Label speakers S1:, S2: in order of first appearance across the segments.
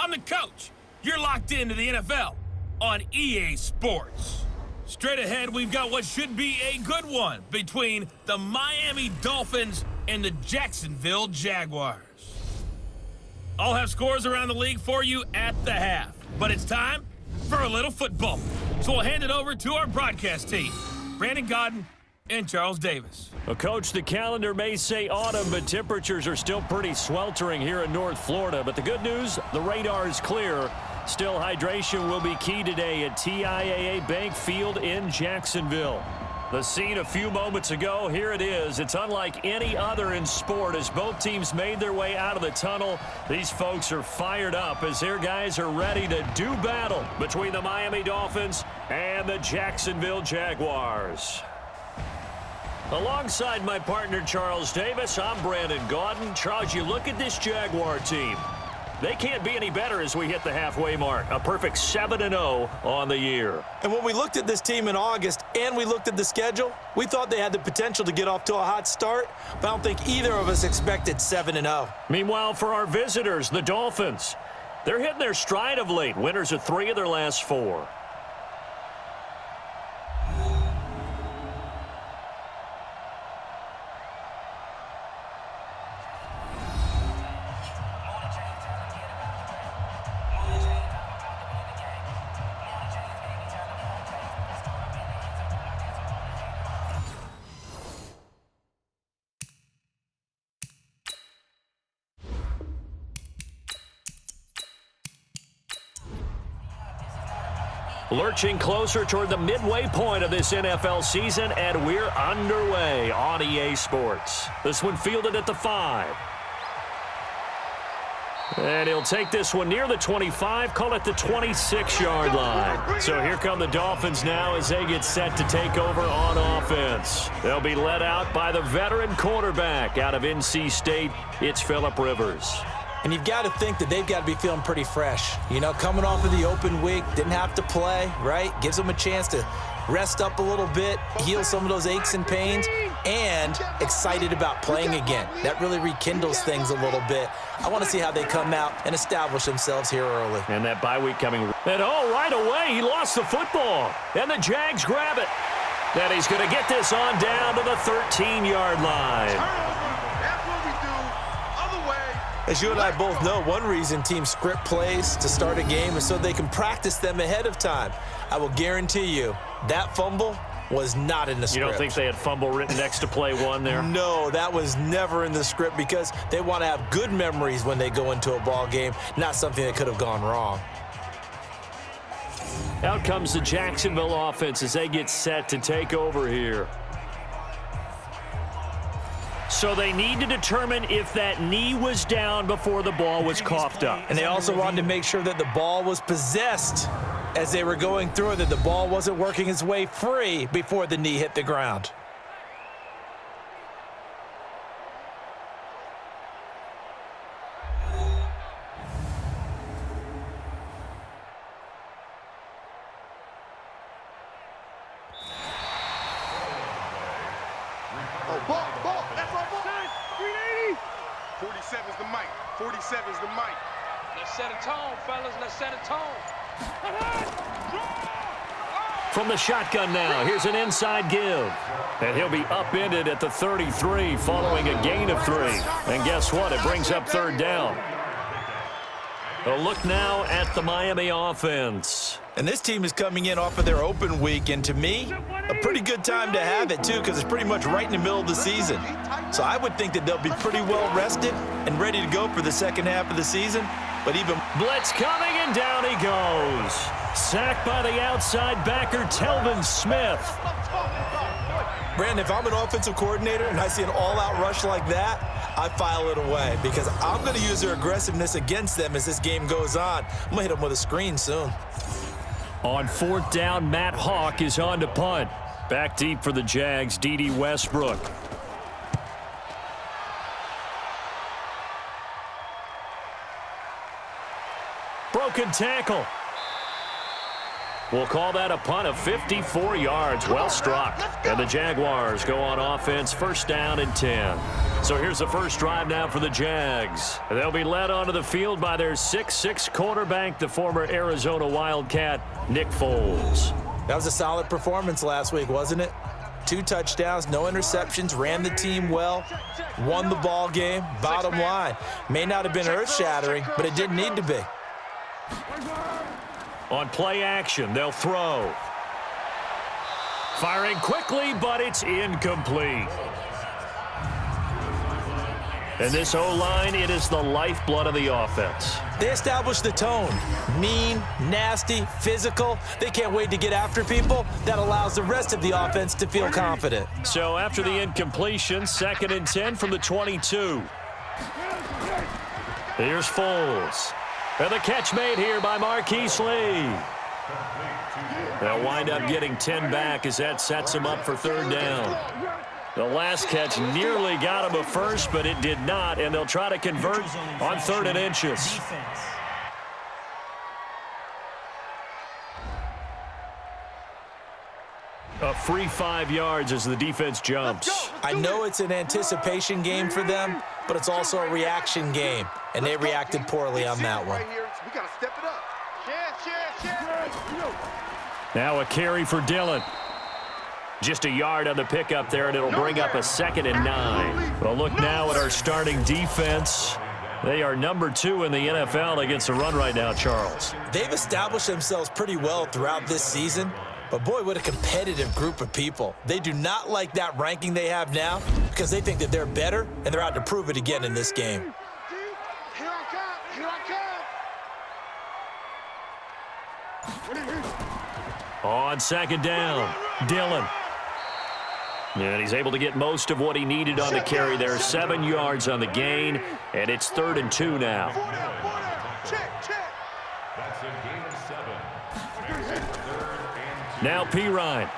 S1: I'm the coach. You're locked into the NFL on EA Sports. Straight ahead, we've got what should be a good one between the Miami Dolphins and the Jacksonville Jaguars. I'll have scores around the league for you at the half, but it's time for a little football. So we'll hand it over to our broadcast team, Brandon Godden and Charles Davis.
S2: Well, Coach, the calendar may say autumn, but temperatures are still pretty sweltering here in North Florida. But the good news, the radar is clear. Still, hydration will be key today at TIAA Bank Field in Jacksonville. The scene a few moments ago, here it is. It's unlike any other in sport as both teams made their way out of the tunnel. These folks are fired up as their guys are ready to do battle between the Miami Dolphins and the Jacksonville Jaguars. Alongside my partner, Charles Davis, I'm Brandon Godden. Charles, you look at this Jaguar team. They can't be any better as we hit the halfway mark. A perfect 7-0 on the year.
S3: And when we looked at this team in August and we looked at the schedule, we thought they had the potential to get off to a hot start, but I don't think either of us expected 7-0.
S2: Meanwhile, for our visitors, the Dolphins, they're hitting their stride of late. Winners of 3 of their last 4. Lurching closer toward the midway point of this NFL season, and we're underway on EA Sports. This one fielded at the 5. And he'll take this one near the 25, call it the 26-yard line. So here come the Dolphins now as they get set to take over on offense. They'll be led out by the veteran quarterback out of NC State. It's Phillip Rivers.
S3: And you've got to think that they've got to be feeling pretty fresh. You know, coming off of the open week, didn't have to play, right? Gives them a chance to rest up a little bit, heal some of those aches and pains, and excited about playing again. That really rekindles things a little bit. I want to see how they come out and establish themselves here early.
S2: And that bye week coming. And right away, he lost the football. And the Jags grab it. And he's going to get this on down to the 13-yard line.
S3: As you and I both know, one reason teams script plays to start a game is so they can practice them ahead of time. I will guarantee you that fumble was not in the script.
S2: You don't think they had fumble written next to play 1 there?
S3: No, that was never in the script because they want to have good memories when they go into a ball game, not something that could have gone wrong.
S2: Out comes the Jacksonville offense as they get set to take over here. So they need to determine if that knee was down before the ball was coughed up.
S3: And they also wanted to make sure that the ball was possessed as they were going through it, that the ball wasn't working its way free before the knee hit the ground.
S4: Ball. That's our ball. 380. 47's the mic. 47's the mic.
S5: Let's set a tone, fellas. Let's set a tone.
S2: From the shotgun now, here's an inside give. And he'll be upended at the 33 following a gain of 3. And guess what? It brings up 3rd down. A look now at the Miami offense.
S3: And this team is coming in off of their open week, and to me, a pretty good time to have it, too, because it's pretty much right in the middle of the season. So I would think that they'll be pretty well rested and ready to go for the second half of the season. But even
S2: blitz coming, and down he goes. Sacked by the outside backer, Telvin Smith.
S3: Brandon, if I'm an offensive coordinator and I see an all-out rush like that, I file it away because I'm going to use their aggressiveness against them as this game goes on. I'm going to hit them with a screen soon.
S2: On 4th down, Matt Hawk is on to punt. Back deep for the Jags, D.D. Westbrook. Broken tackle. We'll call that a punt of 54 yards. Well struck. And the Jaguars go on offense, first down and 10. So here's the first drive now for the Jags. They'll be led onto the field by their 6'6" quarterback, the former Arizona Wildcat, Nick Foles.
S3: That was a solid performance last week, wasn't it? 2 touchdowns, no interceptions, ran the team well, won the ball game. Bottom line, may not have been earth-shattering, but it didn't need to be.
S2: On play action, they'll throw. Firing quickly, but it's incomplete. And this O-line, it is the lifeblood of the offense.
S3: They established the tone. Mean, nasty, physical. They can't wait to get after people. That allows the rest of the offense to feel confident.
S2: So after the incompletion, 2nd and 10 from the 22. Here's Foles. And the catch made here by Marquise Lee. They'll wind up getting 10 back as that sets them up for 3rd down. The last catch nearly got him a first, but it did not, and they'll try to convert on 3rd and inches. A free 5 yards as the defense jumps.
S3: I know it's an anticipation game for them, but it's also a reaction game, and they reacted poorly on that one.
S4: We got to step it up.
S2: Now a carry for Dillon. Just a yard on the pickup there, and it'll bring up a 2nd and 9. Well, look now at our starting defense. They are number 2 in the NFL against the run right now, Charles.
S3: They've established themselves pretty well throughout this season, but boy, what a competitive group of people. They do not like that ranking they have now because they think that they're better, and they're out to prove it again in this game.
S4: Here I come. Here I come.
S2: On 2nd down, Dillon. And he's able to get most of what he needed on the carry there. 7 yards on the gain, and it's 3rd and 2 now.
S4: Check.
S6: That's a gain of 7.
S2: Now Pirine.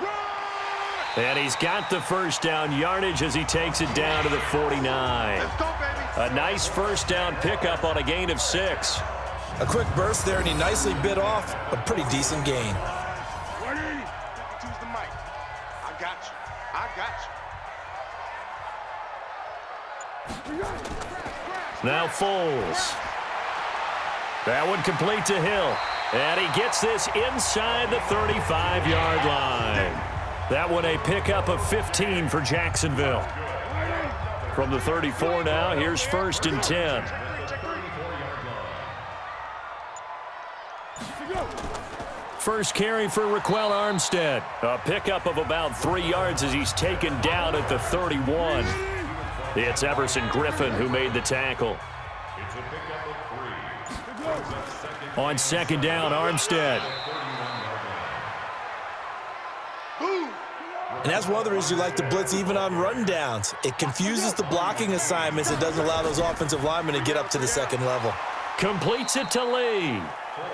S2: And he's got the first down yardage as he takes it down to the 49.
S4: Let's go, baby.
S2: A nice first down pickup on a gain of 6.
S3: A quick burst there, and he nicely bit off a pretty decent gain.
S4: 52's the mic. I got you.
S2: Now Foles. That one complete to Hill. And he gets this inside the 35-yard line. That one a pickup of 15 for Jacksonville. From the 34 now, here's 1st and 10. First carry for Raquel Armstead. A pickup of about 3 yards as he's taken down at the 31. It's Everson Griffin who made the tackle.
S6: It's a pickup of 3.
S2: On 2nd down, Armstead.
S3: And that's one of the reasons you like to blitz even on rundowns. It confuses the blocking assignments. It doesn't allow those offensive linemen to get up to the 2nd level.
S2: Completes it to Lee.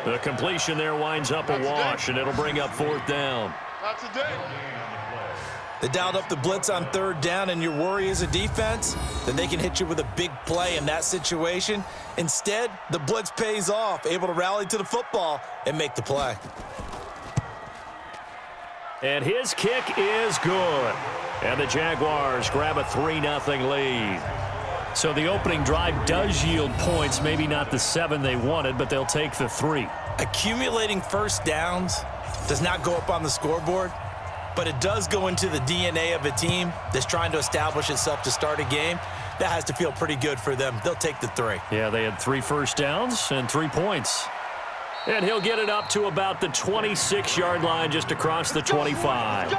S2: The completion there winds up a wash, and it'll bring up 4th down.
S4: Not today.
S3: They dialed up the blitz on 3rd down, and your worry is a defense, then they can hit you with a big play in that situation. Instead, the blitz pays off, able to rally to the football and make the play.
S2: And his kick is good. And the Jaguars grab a 3-0 lead. So the opening drive does yield points, maybe not the 7 they wanted, but they'll take the 3.
S3: Accumulating first downs does not go up on the scoreboard, but it does go into the DNA of a team that's trying to establish itself to start a game. That has to feel pretty good for them. They'll take the 3.
S2: Yeah, they had 3 first downs and 3 points. And he'll get it up to about the 26-yard line just across the 25.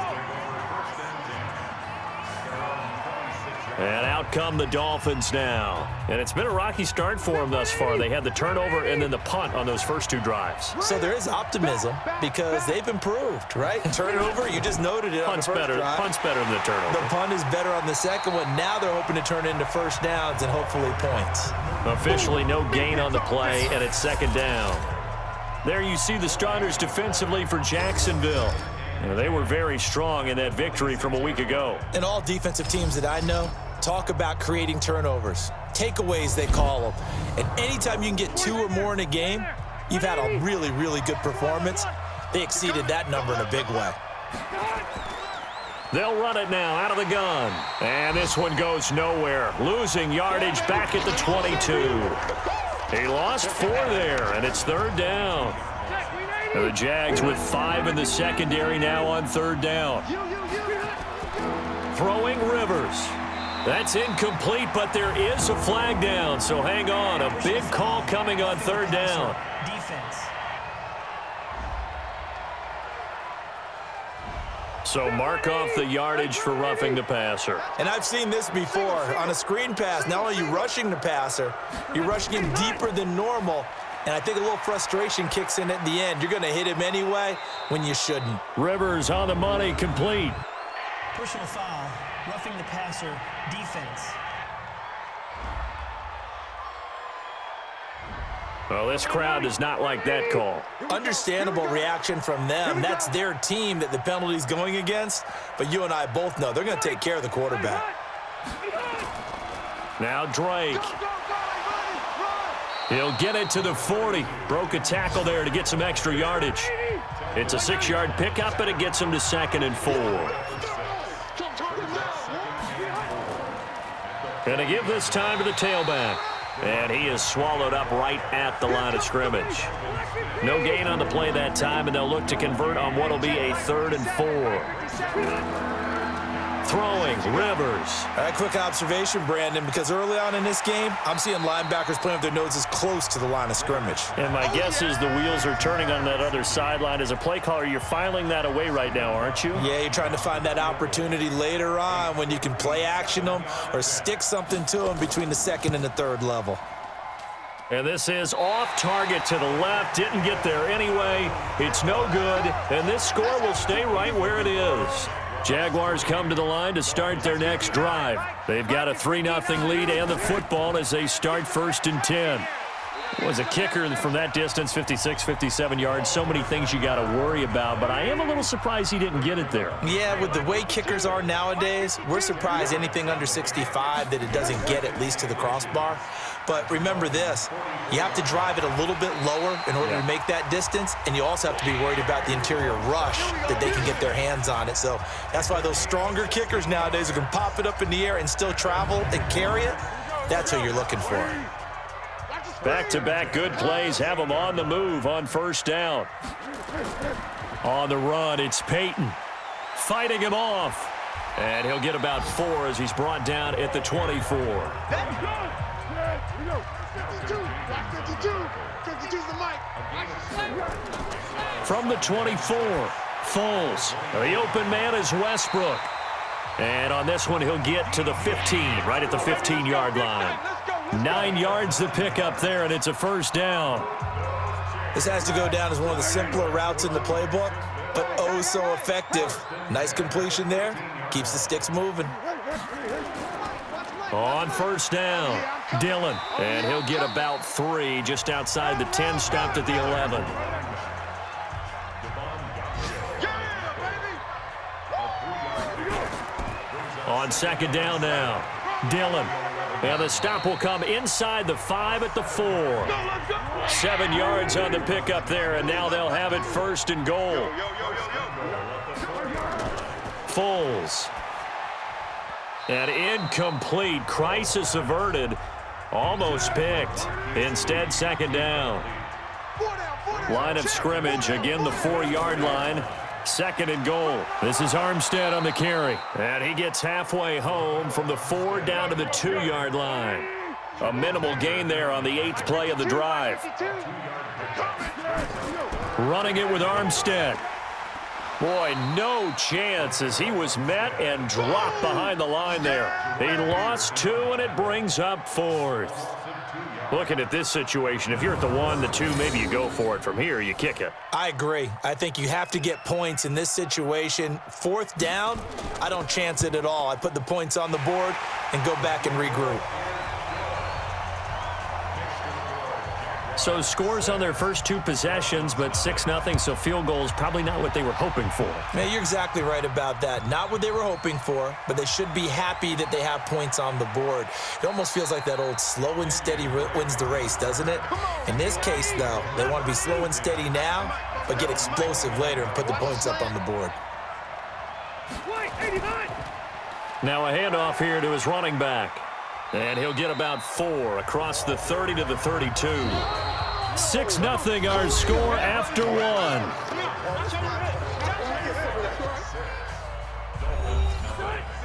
S2: And out come the Dolphins now. And it's been a rocky start for them thus far. They had the turnover and then the punt on those first 2 drives.
S3: So there is optimism because they've improved, right? Turnover, you just noted it on the first drive.
S2: Punt's better than the turnover.
S3: The punt is better on the second one. Now they're hoping to turn it into first downs and hopefully points.
S2: Officially no gain on the play, and it's 2nd down. There you see the starters defensively for Jacksonville. They were very strong in that victory from a week ago.
S3: And all defensive teams that I know talk about creating turnovers. Takeaways, they call them. And anytime you can get 2 or more in a game, you've had a really, really good performance. they exceeded that number in a big way.
S2: They'll run it now out of the gun. And this one goes nowhere. Losing yardage back at the 22. He lost 4 there, and it's 3rd down. And the Jags with 5 in the secondary now on 3rd down. Throwing Rivers. That's incomplete, but there is a flag down, so hang on. A big call coming on 3rd down.
S7: Defense.
S2: So mark off the yardage for roughing the passer.
S3: And I've seen this before. On a screen pass, not only are you rushing the passer, you're rushing him deeper than normal. And I think a little frustration kicks in at the end. You're going to hit him anyway when you shouldn't.
S2: Rivers on the money, complete.
S7: Personal foul. Roughing the passer. Defense.
S2: Well, this crowd does not like that call.
S3: Understandable reaction from them. That's their team that the penalty's going against. But you and I both know they're going to take care of the quarterback.
S2: Now Drake. He'll get it to the 40. Broke a tackle there to get some extra yardage. It's a 6-yard pickup, and it gets him to 2nd and 4. Going to give this time to the tailback. And he is swallowed up right at the line of scrimmage. No gain on the play that time, and they'll look to convert on what will be a 3rd and 4. Throwing, Rivers.
S3: All right, quick observation, Brandon, because early on in this game, I'm seeing linebackers playing with their noses close to the line of scrimmage.
S2: And my guess is the wheels are turning on that other sideline. As a play caller, you're filing that away right now, aren't you?
S3: Yeah, you're trying to find that opportunity later on when you can play action them or stick something to them between the 2nd and the 3rd level.
S2: And this is off target to the left. Didn't get there anyway. It's no good. And this score will stay right where it is. Jaguars come to the line to start their next drive. They've got a 3-0 lead and the football as they start 1st and 10. Was a kicker from that distance, 56, 57 yards. So many things you got to worry about, but I am a little surprised he didn't get it there.
S3: Yeah, with the way kickers are nowadays, we're surprised anything under 65 that it doesn't get at least to the crossbar. But remember this, you have to drive it a little bit lower in order to make that distance, and you also have to be worried about the interior rush that they can get their hands on it. So that's why those stronger kickers nowadays who can pop it up in the air and still travel and carry it, that's who you're looking for.
S2: Back-to-back good plays have them on the move on 1st down. On the run, it's Peyton fighting him off. And he'll get about 4 as he's brought down at the 24. From the 24, Foles. The open man is Westbrook. And on this one, he'll get to the 15, right at the 15-yard line. 9 yards the pickup there, and it's a 1st down.
S3: This has to go down as one of the simpler routes in the playbook, but oh so effective. Nice completion there. Keeps the sticks moving.
S2: On 1st down, Dillon. And he'll get about 3 just outside the 10, stopped at the 11. On 2nd down now, Dillon. And the stop will come inside the 5 at the 4. 7 yards on the pickup there, and now they'll have it 1st and goal. Foles. And incomplete. Crisis averted. Almost picked. Instead, 2nd down. Line of scrimmage, again the 4-yard line. 2nd and goal. This is Armstead on the carry. And he gets halfway home from the 4 down to the 2-yard line. A minimal gain there on the 8th play of the drive. Running it with Armstead. Boy, no chance as he was met and dropped behind the line there. He lost 2, and it brings up 4th. Looking at this situation, if you're at the 1, the 2, maybe you go for it. From here, you kick it.
S3: I agree. I think you have to get points in this situation. 4th down, I don't chance it at all. I put the points on the board and go back and regroup.
S2: So scores on their first 2 possessions, but 6-0, so field goals probably not what they were hoping for.
S3: Man, you're exactly right about that. Not what they were hoping for, but they should be happy that they have points on the board. It almost feels like that old slow and steady wins the race, doesn't it? In this case, though, they want to be slow and steady now but get explosive later and put the points up on the board.
S2: Now a handoff here to his running back. And he'll get about 4 across the 30 to the 32. 6-0 our score after 1.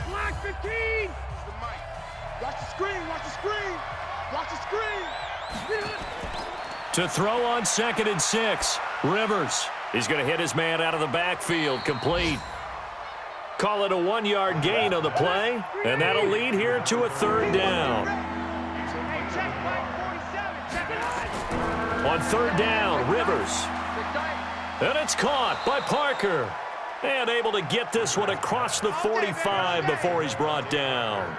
S4: Black 15. Watch the screen, watch the screen. Watch the screen.
S2: To throw on 2nd and 6. Rivers. He's going to hit his man out of the backfield. Complete. Call it a 1-yard gain on the play, and that'll lead here to a 3rd down. On 3rd down, Rivers. And it's caught by Parker. And able to get this one across the 45 before he's brought down.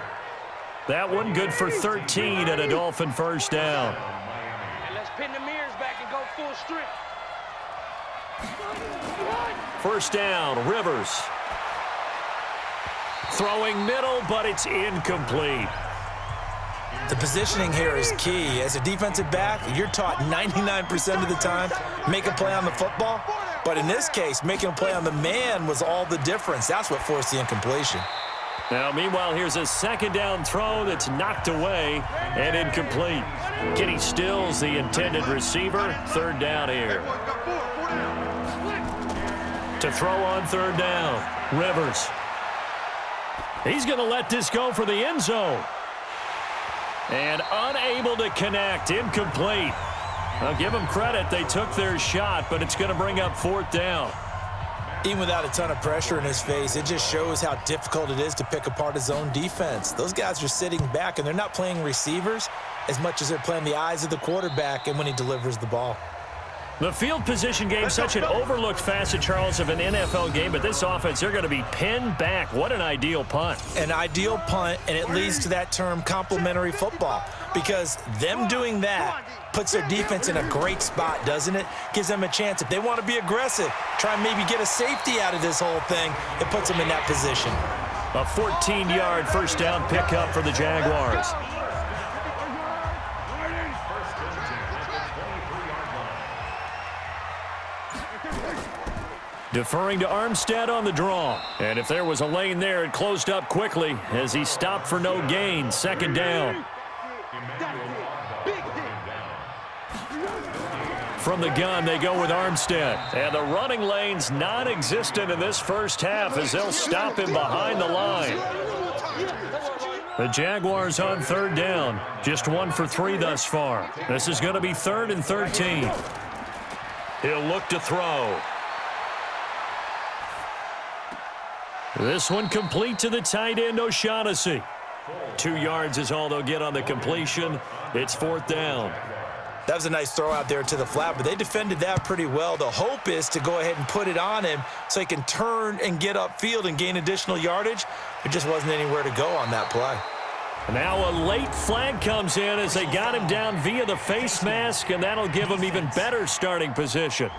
S2: That one good for 13 and a Dolphin 1st down.
S5: And let's pin the mirrors back and go full strip.
S2: 1st down, Rivers. Throwing middle, but it's incomplete.
S3: The positioning here is key. As a defensive back, you're taught 99% of the time, make a play on the football. But in this case, making a play on the man was all the difference. That's what forced the incompletion.
S2: Now, meanwhile, here's a 2nd down throw that's knocked away and incomplete. Kenny Stills, the intended receiver. 3rd down here. To throw on 3rd down, Rivers. He's going to let this go for the end zone. And unable to connect. Incomplete. I'll give them credit. They took their shot, but it's going to bring up 4th down.
S3: Even without a ton of pressure in his face, it just shows how difficult it is to pick apart his own defense. Those guys are sitting back, and they're not playing receivers as much as they're playing the eyes of the quarterback and when he delivers the ball.
S2: The field position game, such an overlooked facet, Charles, of an NFL game, but this offense, they're going to be pinned back. What an ideal punt.
S3: An ideal punt, and it leads to that term complementary football, because them doing that puts their defense in a great spot, doesn't it? Gives them a chance. If they want to be aggressive, try and maybe get a safety out of this whole thing, it puts them in that position.
S2: A 14-yard 1st down pickup for the Jaguars. Deferring to Armstead on the draw. And if there was a lane there, it closed up quickly as he stopped for no gain. 2nd down. From the gun, they go with Armstead. And the running lane's non-existent in this 1st half as they'll stop him behind the line. The Jaguars on 3rd down. Just 1 for 3 thus far. This is going to be 3rd and 13. He'll look to throw. This one complete to the tight end, O'Shaughnessy. 2 yards is all they'll get on the completion. It's 4th down.
S3: That was a nice throw out there to the flat, but they defended that pretty well. The hope is to go ahead and put it on him so he can turn and get upfield and gain additional yardage. There just wasn't anywhere to go on that play.
S2: Now a late flag comes in as they got him down via the face mask, and that'll give him even better starting position.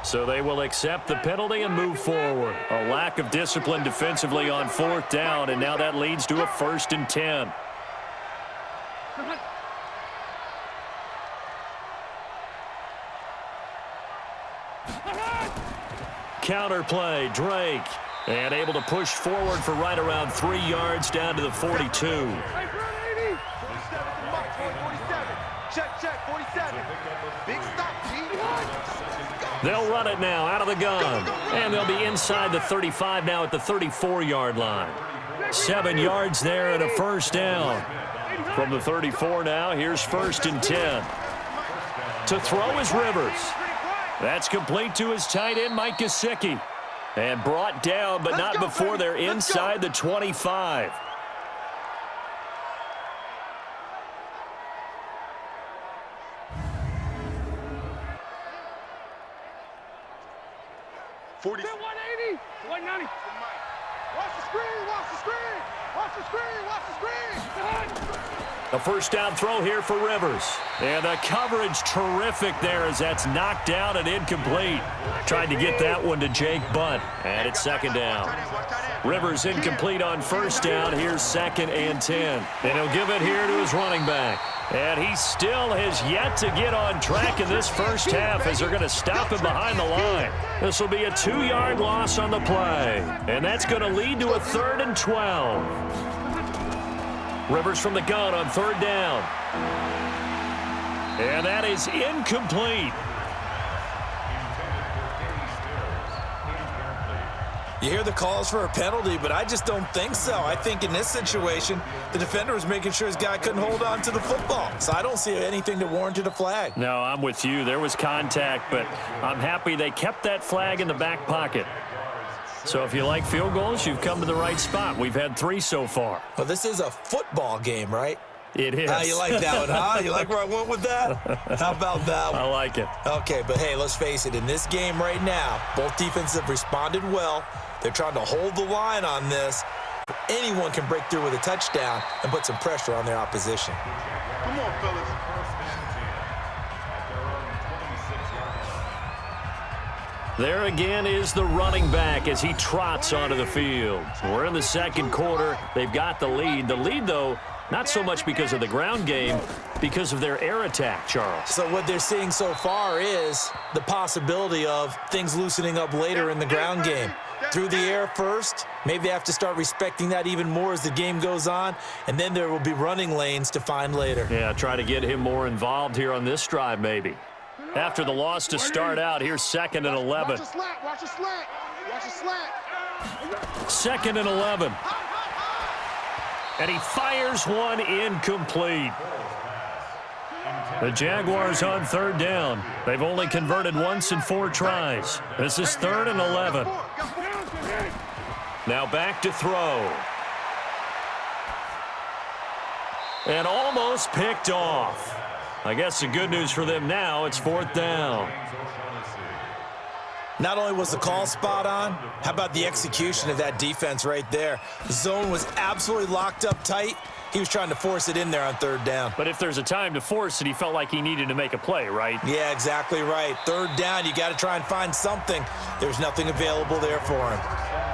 S2: So they will accept the penalty and move forward. A lack of discipline defensively on 4th down, and now that leads to a 1st and 10. Counter play, Drake. And able to push forward for right around 3 yards down to the 42.
S4: Check, 47. Big stop,
S2: They'll run it now out of the gun. And they'll be inside the 35 now at the 34-yard line. 7 yards there and a 1st down. From the 34 now, here's 1st and 10. To throw is Rivers. That's complete to his tight end, Mike Gesicki. And brought down, but not before they're inside the 25.
S4: Watch the screen, watch the screen, watch the screen, watch the screen.
S2: A 1st down throw here for Rivers. And the coverage terrific there as that's knocked down and incomplete. Tried to get that one to Jake Butt. And it's 2nd down. Rivers incomplete on first down. Here's 2nd and 10. And he'll give it here to his running back. And he still has yet to get on track in this first half as they're going to stop him behind the line. This will be a 2-yard loss on the play. And that's going to lead to a 3rd and 12. Rivers from the gun on 3rd down. And that is incomplete.
S3: You hear the calls for a penalty, but I just don't think so. I think in this situation, the defender was making sure his guy couldn't hold on to the football. So I don't see anything to warrant a flag.
S2: No, I'm with you. There was contact, but I'm happy they kept that flag in the back pocket. So if you like field goals, you've come to the right spot. We've had 3 so far.
S3: Well, this is a football game, right?
S2: It is.
S3: You like that one, huh? You like where I went with that? How about that one?
S2: I like it.
S3: Okay, but hey, let's face it. In this game right now, both defenses have responded well. They're trying to hold the line on this. Anyone can break through with a touchdown and put some pressure on their opposition.
S4: Come on, fellas.
S2: There again is the running back as he trots onto the field. We're in the second quarter. They've got the lead. The lead, though, not so much because of the ground game, because of their air attack, Charles.
S3: So what they're seeing so far is the possibility of things loosening up later in the ground game. Through the air first, maybe they have to start respecting that even more as the game goes on, and then there will be running lanes to find later.
S2: Yeah, try to get him more involved here on this drive maybe. After the loss to start out, here's 2nd and 11.
S4: Watch the slant. Watch the slant. Watch the slant.
S2: 2nd and 11. And he fires one incomplete. The Jaguars on 3rd down. They've only converted once in 4 tries. This is 3rd and 11. Now back to throw. And almost picked off. I guess the good news for them now, it's 4th down.
S3: Not only was the call spot on, how about the execution of that defense right there? The zone was absolutely locked up tight. He was trying to force it in there on 3rd down.
S2: But if there's a time to force it, he felt like he needed to make a play, right?
S3: Yeah, exactly right. 3rd down, you got to try and find something. There's nothing available there for him.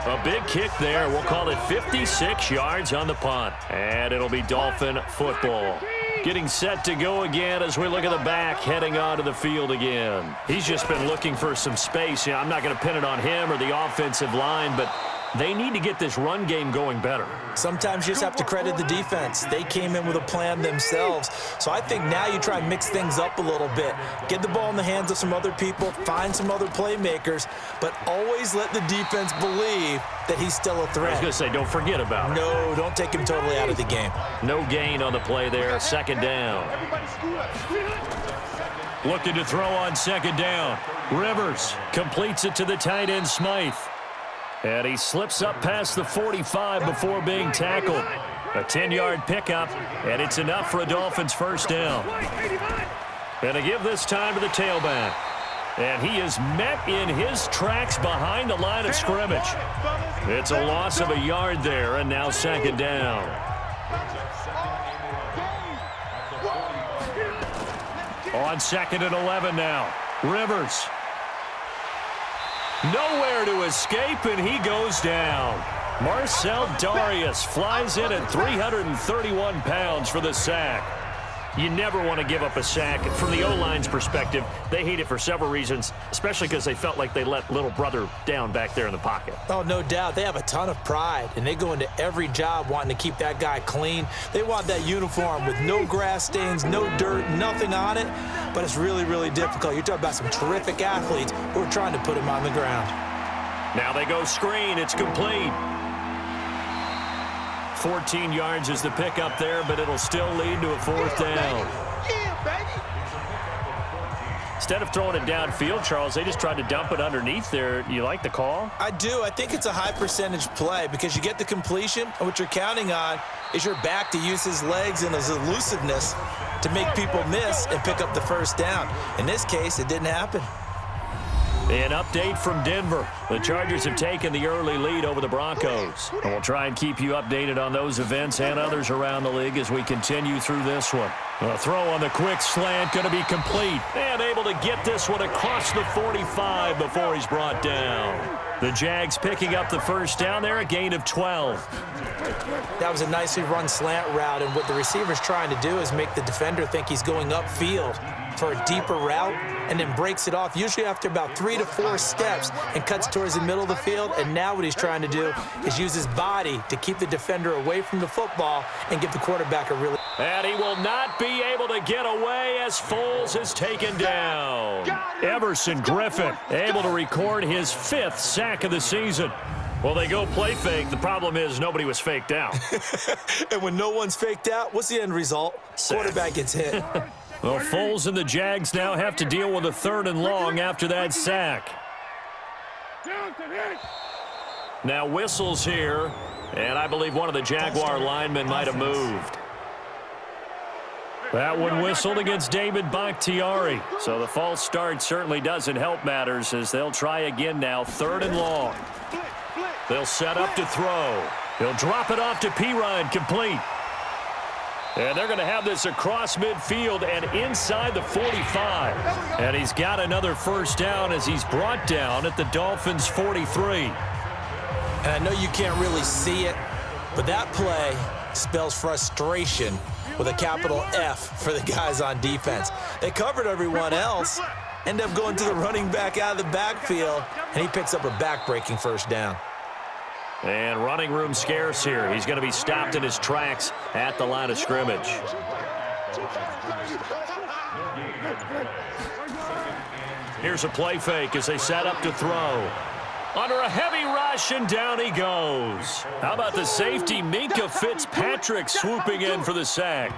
S2: A big kick there. We'll call it 56 yards on the punt. And it'll be Dolphin football. Getting set to go again as we look at the back heading onto the field again. He's just been looking for some space. I'm not going to pin it on him or the offensive line, but they need to get this run game going better.
S3: Sometimes you just have to credit the defense. They came in with a plan themselves. So I think now you try and mix things up a little bit. Get the ball in the hands of some other people, find some other playmakers, but always let the defense believe that he's still a threat.
S2: I was going to say, don't forget about it.
S3: No, don't take him totally out of the game.
S2: No gain on the play there. 2nd down. Looking to throw on 2nd down. Rivers completes it to the tight end, Smythe. And he slips up past the 45 before being tackled. A 10-yard pickup, and it's enough for a Dolphins 1st down. And to give this time to the tailback. And he is met in his tracks behind the line of scrimmage. It's a loss of a yard there, and now 2nd down. On 2nd and 11 now. Rivers. Nowhere to escape, and he goes down. Marcel Darius flies in at 331 pounds for the sack. You never want to give up a sack. From the O-line's perspective, they hate it for several reasons, especially because they felt like they let little brother down back there in the pocket.
S3: Oh, no doubt. They have a ton of pride, and they go into every job wanting to keep that guy clean. They want that uniform with no grass stains, no dirt, nothing on it, but it's really, really difficult. You're talking about some terrific athletes who are trying to put him on the ground.
S2: Now they go screen. It's complete. 14 yards is the pickup there, but it'll still lead to a 4th down. Instead of throwing it downfield, Charles, they just tried to dump it underneath there. You like the call?
S3: I do. I think it's a high-percentage play because you get the completion, and what you're counting on is your back to use his legs and his elusiveness to make people miss and pick up the 1st down. In this case, it didn't happen.
S2: An update from Denver. The Chargers have taken the early lead over the Broncos. And we'll try and keep you updated on those events and others around the league as we continue through this one. A throw on the quick slant going to be complete. And able to get this one across the 45 before he's brought down. The Jags picking up the first down there, a gain of 12.
S3: That was a nicely run slant route, and what the receiver's trying to do is make the defender think he's going upfield for a deeper route, and then breaks it off, usually after about 3 to 4 steps, and cuts towards the middle of the field. And now what he's trying to do is use his body to keep the defender away from the football and give the quarterback a really...
S2: And he will not be able to get away as Foles is taken down. Everson Griffin able to record his 5th sack of the season. Well, they go play fake. The problem is nobody was faked out.
S3: And when no one's faked out, what's the end result? Quarterback gets hit.
S2: Well, Foles and the Jags now have to deal with a 3rd and long after that sack. Now whistles here, and I believe one of the Jaguar linemen might have moved. That one whistled against David Bakhtiari. So the false start certainly doesn't help matters as they'll try again now, 3rd and long. They'll set up to throw. He'll drop it off to Pirine, complete. And they're going to have this across midfield and inside the 45. And he's got another first down as he's brought down at the Dolphins' 43.
S3: And I know you can't really see it, but that play spells frustration with a capital F for the guys on defense. They covered everyone else, end up going to the running back out of the backfield, and he picks up a back-breaking first down.
S2: And running room scarce here. He's going to be stopped in his tracks at the line of scrimmage. Here's a play fake as they set up to throw. Under a heavy rush, and down he goes. How about the safety, Minka Fitzpatrick, swooping in for the sack.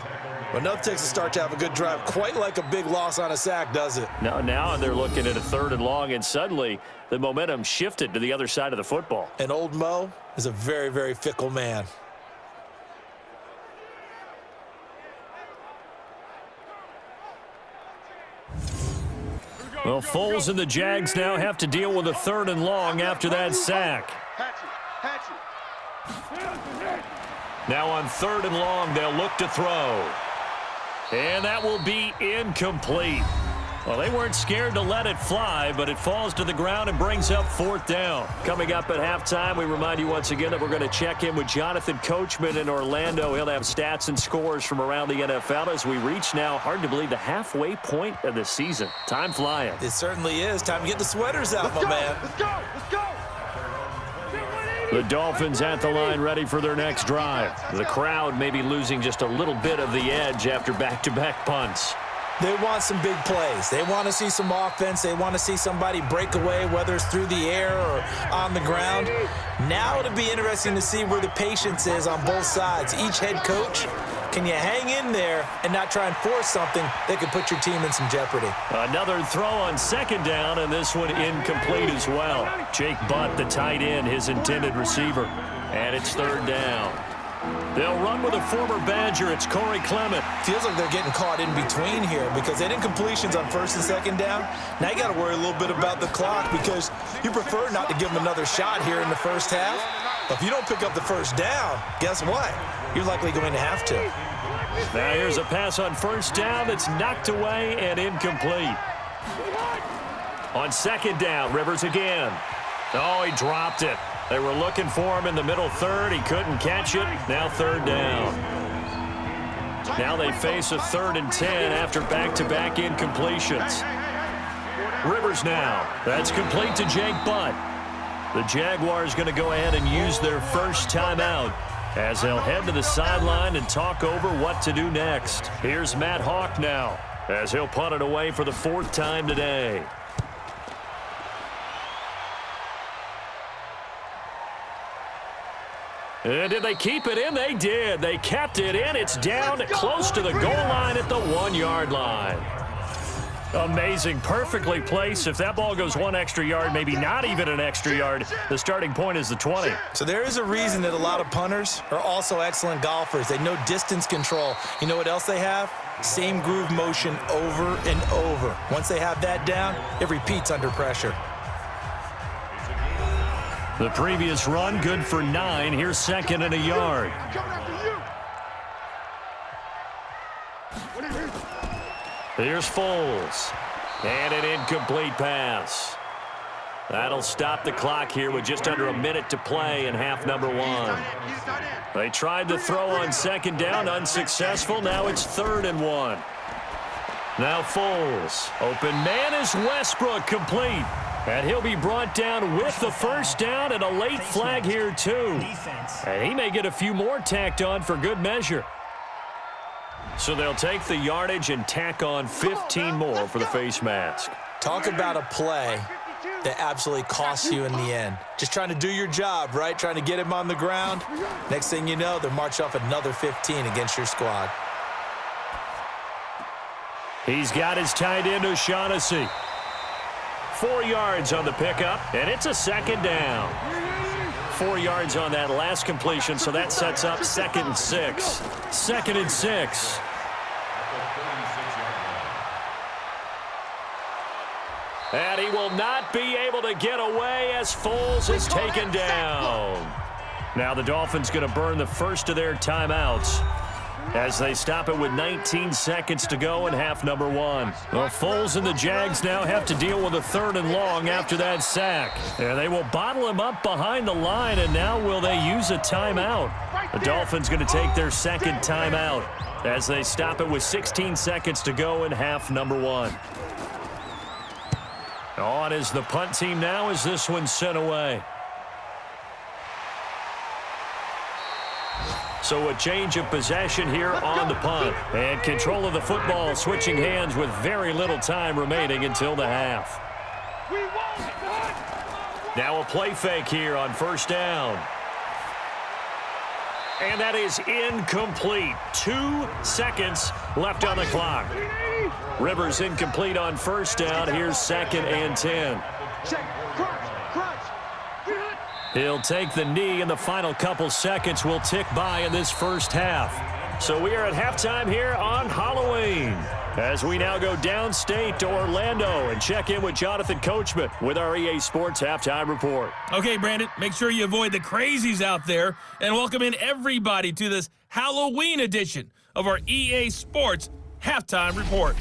S3: But enough takes a start to have a good drive. Quite like a big loss on a sack, does it?
S2: Now they're looking at a 3rd and long, and suddenly the momentum shifted to the other side of the football.
S3: And old Mo is a very, very fickle man.
S2: Well, Foles and the Jags now have to deal with a 3rd and long after that sack. Now on 3rd and long, they'll look to throw. And that will be incomplete. Well, they weren't scared to let it fly, but it falls to the ground and brings up 4th down. Coming up at halftime, we remind you once again that we're going to check in with Jonathan Coachman in Orlando. He'll have stats and scores from around the NFL as we reach now, hard to believe, the halfway point of the season. Time flying.
S3: It certainly is. Time to get the sweaters out, my man.
S4: Let's go. Let's go.
S2: The Dolphins at the line ready for their next drive. The crowd may be losing just a little bit of the edge after back-to-back punts.
S3: They want some big plays. They want to see some offense. They want to see somebody break away, whether it's through the air or on the ground. Now it'll be interesting to see where the patience is on both sides. Each head coach, can you hang in there and not try and force something that could put your team in some jeopardy?
S2: Another throw on 2nd down, and this one incomplete as well. Jake Butt, the tight end, his intended receiver. And it's 3rd down. They'll run with a former Badger. It's Corey Clement.
S3: Feels like they're getting caught in between here because they didn't completions on 1st and 2nd down. Now you got to worry a little bit about the clock because you prefer not to give them another shot here in the first half. But if you don't pick up the first down, guess what? You're likely going to have to.
S2: Now here's a pass on 1st down that's knocked away and incomplete. On 2nd down, Rivers again. Oh, he dropped it. They were looking for him in the middle 3rd. He couldn't catch it. Now 3rd down. Now they face a 3rd and 10 after back-to-back incompletions. Rivers now. That's complete to Jake Butt. The Jaguars going to go ahead and use their first timeout as they'll head to the sideline and talk over what to do next. Here's Matt Hawk now as he'll punt it away for the 4th time today. And did they keep it in? They did. They kept it in. It's down close to the goal line at the 1-yard line. Amazing. Perfectly placed. If that ball goes 1 extra yard, maybe not even an extra yard, the starting point is the 20.
S3: So there is a reason that a lot of punters are also excellent golfers. They know distance control. You know what else they have? Same groove motion over and over. Once they have that down, it repeats under pressure.
S2: The previous run, good for 9. Here's 2nd and a yard. Here's Foles. And an incomplete pass. That'll stop the clock here with just under a minute to play in half number one. They tried to throw on second down, unsuccessful. Now it's 3rd and 1. Now Foles. Open man is Westbrook, complete. And he'll be brought down with the first down and a late flag here too. And he may get a few more tacked on for good measure. So they'll take the yardage and tack on 15 more for the face mask.
S3: Talk about a play that absolutely costs you in the end. Just trying to do your job, right? Trying to get him on the ground. Next thing you know, they're marching off another 15 against your squad.
S2: He's got his tight end, O'Shaughnessy. 4 yards on the pickup, and it's a second down. 4 yards on that last completion, so that sets up 2nd and 6. 2nd and 6. And he will not be able to get away as Foles is taken down. Now the Dolphins going to burn the first of their timeouts as they stop it with 19 seconds to go in half number one. Well, Foles and the Jags now have to deal with a 3rd and long after that sack. And they will bottle him up behind the line, and now will they use a timeout? The Dolphins going to take their 2nd timeout as they stop it with 16 seconds to go in half number one. On is the punt team now as this one's sent away. So a change of possession here on the punt. And control of the football switching hands with very little time remaining until the half. Now a play fake here on 1st down. And that is incomplete. 2 seconds left on the clock. Rivers incomplete on 1st down. Here's 2nd and 10. He'll take the knee, and the final couple seconds will tick by in this first half. So we are at halftime here on Halloween as we now go downstate to Orlando and check in with Jonathan Coachman with our EA Sports Halftime Report.
S1: Okay, Brandon, make sure you avoid the crazies out there and welcome in everybody to this Halloween edition of our EA Sports Halftime Report.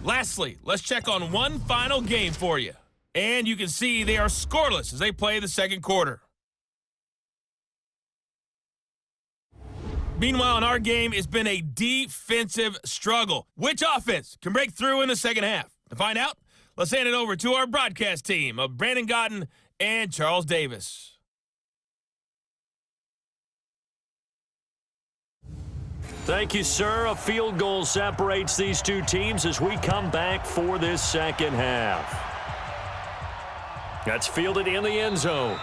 S1: Lastly, let's check on one final game for you. And you can see they are scoreless as they play the 2nd quarter. Meanwhile, in our game, it's been a defensive struggle. Which offense can break through in the 2nd half? To find out, let's hand it over to our broadcast team of Brandon Godden and Charles Davis.
S2: Thank you, sir. A field goal separates these two teams as we come back for this 2nd half. That's fielded in the end zone.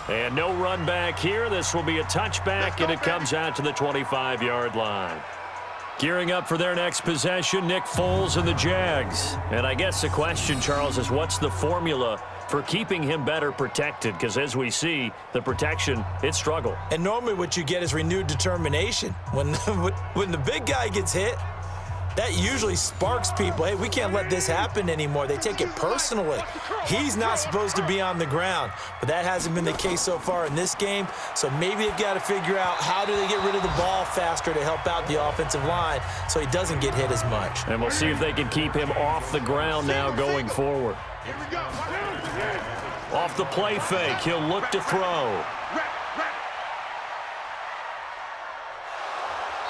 S2: And no run back here. This will be a touchback, and it comes out to the 25-yard line. Gearing up for their next possession, Nick Foles and the Jags. And I guess the question, Charles, is what's the formula for keeping him better protected? Because as we see, the protection, it struggled.
S3: And normally what you get is renewed determination. When the big guy gets hit, that usually sparks people. Hey, we can't let this happen anymore. They take it personally. He's not supposed to be on the ground, but that hasn't been the case so far in this game. So maybe they've got to figure out how do they get rid of the ball faster to help out the offensive line so he doesn't get hit as much.
S2: And we'll see if they can keep him off the ground now going forward. Off the play fake, he'll look to throw.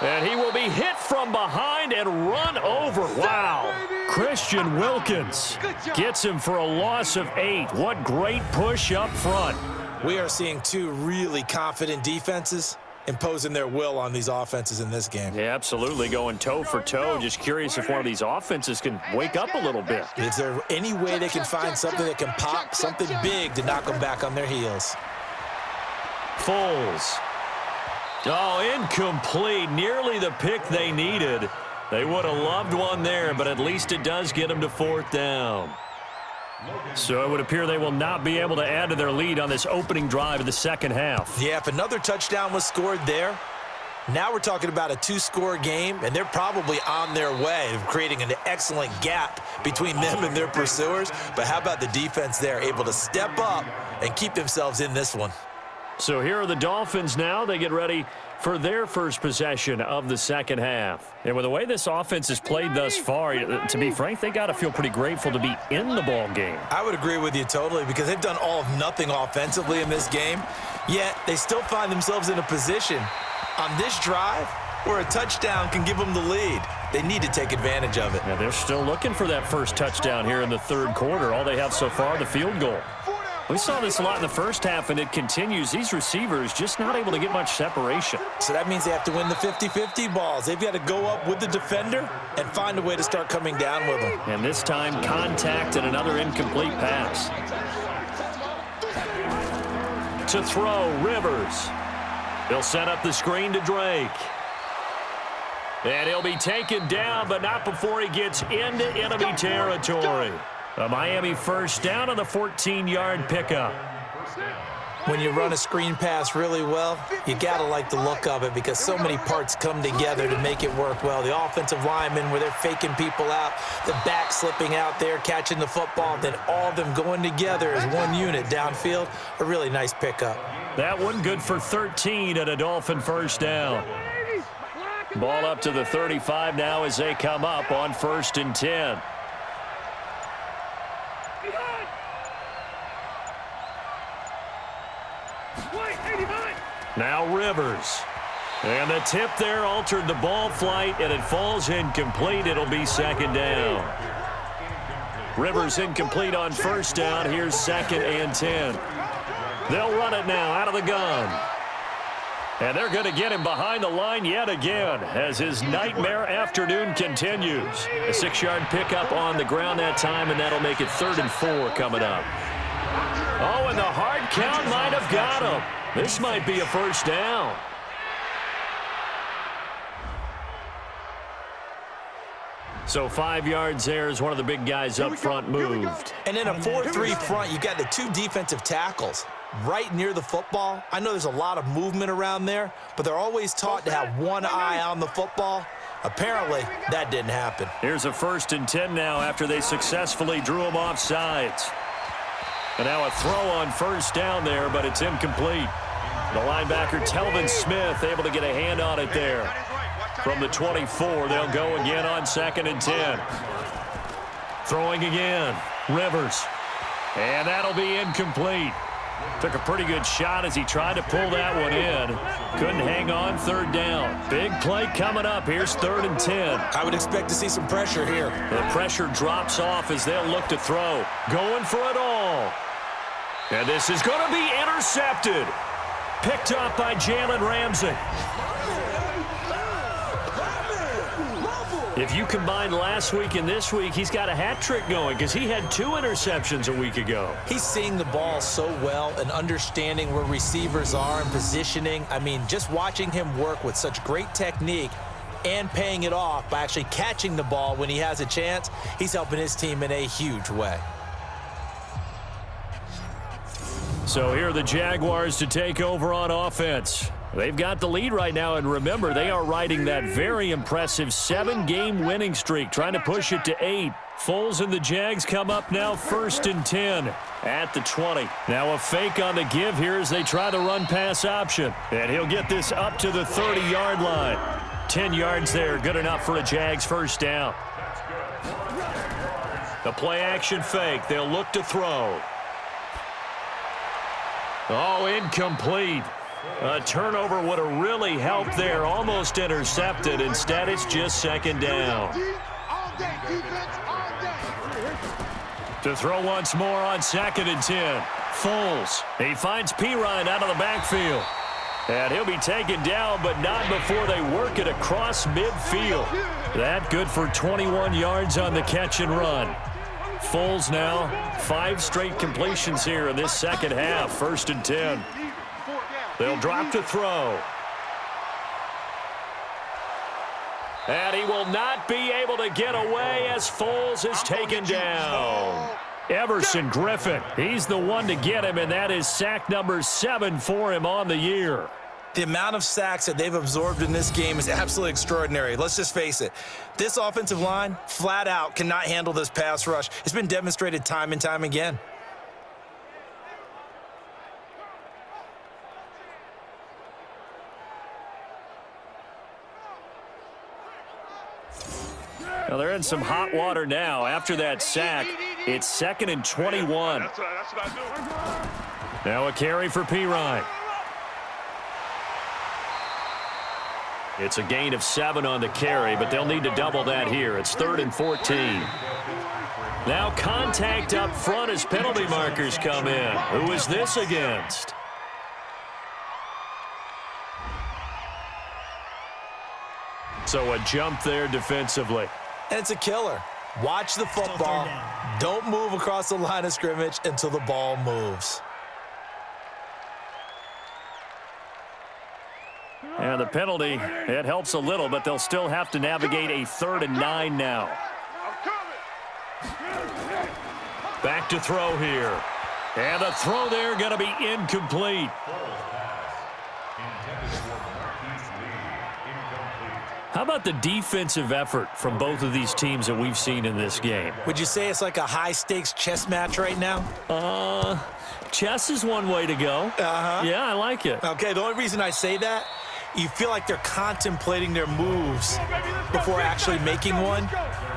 S2: And he will be hit from behind and run over. Wow. Christian Wilkins gets him for a loss of 8. What great push up front.
S3: We are seeing two really confident defenses imposing their will on these offenses in this game.
S2: Yeah, absolutely, going toe for toe. Just curious if one of these offenses can wake up a little bit.
S3: Is there any way they can find something that can pop, something big to knock them back on their heels?
S2: Foles. Oh, incomplete. Nearly the pick they needed. They would have loved one there, but at least it does get them to 4th down. So it would appear they will not be able to add to their lead on this opening drive of the 2nd half.
S3: Yeah, if another touchdown was scored there, Now we're talking about a 2-score game, and they're probably on their way of creating an excellent gap between them and their pursuers. But how about the defense there, able to step up and keep themselves in this one?
S2: So here are the Dolphins now. They get ready for their first possession of the second half. And with the way this offense has played thus far, to be frank, they got to feel pretty grateful to be in the ball game.
S3: I would agree with you totally, because they've done all of nothing offensively in this game, yet they still find themselves in a position on this drive where a touchdown can give them the lead. They need to take advantage of it.
S2: Yeah, they're still looking for that first touchdown here in the third quarter. All they have so far, the field goal. We saw this a lot in the first half, and it continues. These receivers just not able to get much separation.
S3: So that means they have to win the 50-50 balls. They've got to go up with the defender and find a way to start coming down with them.
S2: And this time, contact and another incomplete pass. To throw, Rivers. He'll set up the screen to Drake. And he'll be taken down, but not before he gets into enemy territory. A Miami first down on the 14-yard pickup.
S3: When you run a screen pass really well, you got to like the look of it, because so many parts come together to make it work well. The offensive linemen, where they're faking people out, the back slipping out there, catching the football, then all of them going together as one unit downfield. A really nice pickup.
S2: That one good for 13 at a Dolphin first down. Ball up to the 35 now as they come up on 1st and 10. Now Rivers. And the tip there altered the ball flight, and it falls incomplete. It'll be second down. Rivers incomplete on first down. Here's 2nd and 10. They'll run it now out of the gun. And they're going to get him behind the line yet again as his nightmare afternoon continues. A 6-yard pickup on the ground that time, and that'll make it 3rd and 4 coming up. Oh, and the hard count might have got him. This might be a first down. So 5 yards there as one of the big guys up front moved.
S3: And in a 4-3 front, you got the 2 defensive tackles right near the football. I know there's a lot of movement around there, but they're always taught to have one eye on the football. Apparently, that didn't happen.
S2: Here's a 1st and 10 now after they successfully drew him off sides. And now a throw on first down there, but it's incomplete. The linebacker, Telvin Smith, able to get a hand on it there. From the 24, they'll go again on 2nd and 10. Throwing again, Rivers. And that'll be incomplete. Took a pretty good shot as he tried to pull that one in. Couldn't hang on, 3rd down. Big play coming up. Here's 3rd and 10.
S3: I would expect to see some pressure here.
S2: The pressure drops off as they'll look to throw. Going for it all. And this is going to be intercepted. Picked up by Jalen Ramsey. If you combine last week and this week, he's got a hat trick going because he had 2 interceptions a week ago.
S3: He's seeing the ball so well and understanding where receivers are and positioning. I mean, just watching him work with such great technique and paying it off by actually catching the ball when he has a chance, he's helping his team in a huge way.
S2: So here are the Jaguars to take over on offense. They've got the lead right now, and remember, they are riding that very impressive 7-game winning streak, trying to push it to 8. Foles and the Jags come up now 1st and 10 at the 20. Now a fake on the give here as they try the run-pass option. And he'll get this up to the 30-yard line. 10 yards there, good enough for a Jags first down. The play-action fake, they'll look to throw. Oh, incomplete. A turnover would have really helped there. Almost intercepted. Instead, it's just 2nd down. To throw once more on 2nd and 10. Foles. He finds Pirine out of the backfield. And he'll be taken down, but not before they work it across midfield. That good for 21 yards on the catch and run. Foles now, 5 straight completions here in this second half. 1st and 10. They'll drop to throw. And he will not be able to get away as Foles is taken down. Everson Griffin, he's the one to get him, and that is sack number 7 for him on the year.
S3: The amount of sacks that they've absorbed in this game is absolutely extraordinary. Let's just face it. This offensive line, flat out, cannot handle this pass rush. It's been demonstrated time and time again.
S2: Well, they're in some hot water now. After that sack, it's 2nd and 21.
S4: That's what I do.
S2: Now a carry for Pirine. It's a gain of 7 on the carry, but they'll need to double that here. It's 3rd and 14. Now contact up front as penalty markers come in. Who is this against? So a jump there defensively.
S3: And it's a killer. Watch the football. Don't move across the line of scrimmage until the ball moves.
S2: And the penalty, it helps a little, but they'll still have to navigate a 3rd and 9 now. Back to throw here. And the throw there going to be incomplete. How about the defensive effort from both of these teams that we've seen in this game?
S3: Would you say it's like a high-stakes chess match right now?
S2: Chess is one way to go. Yeah, I like it.
S3: Okay, the only reason I say that, you feel like they're contemplating their moves before actually making one,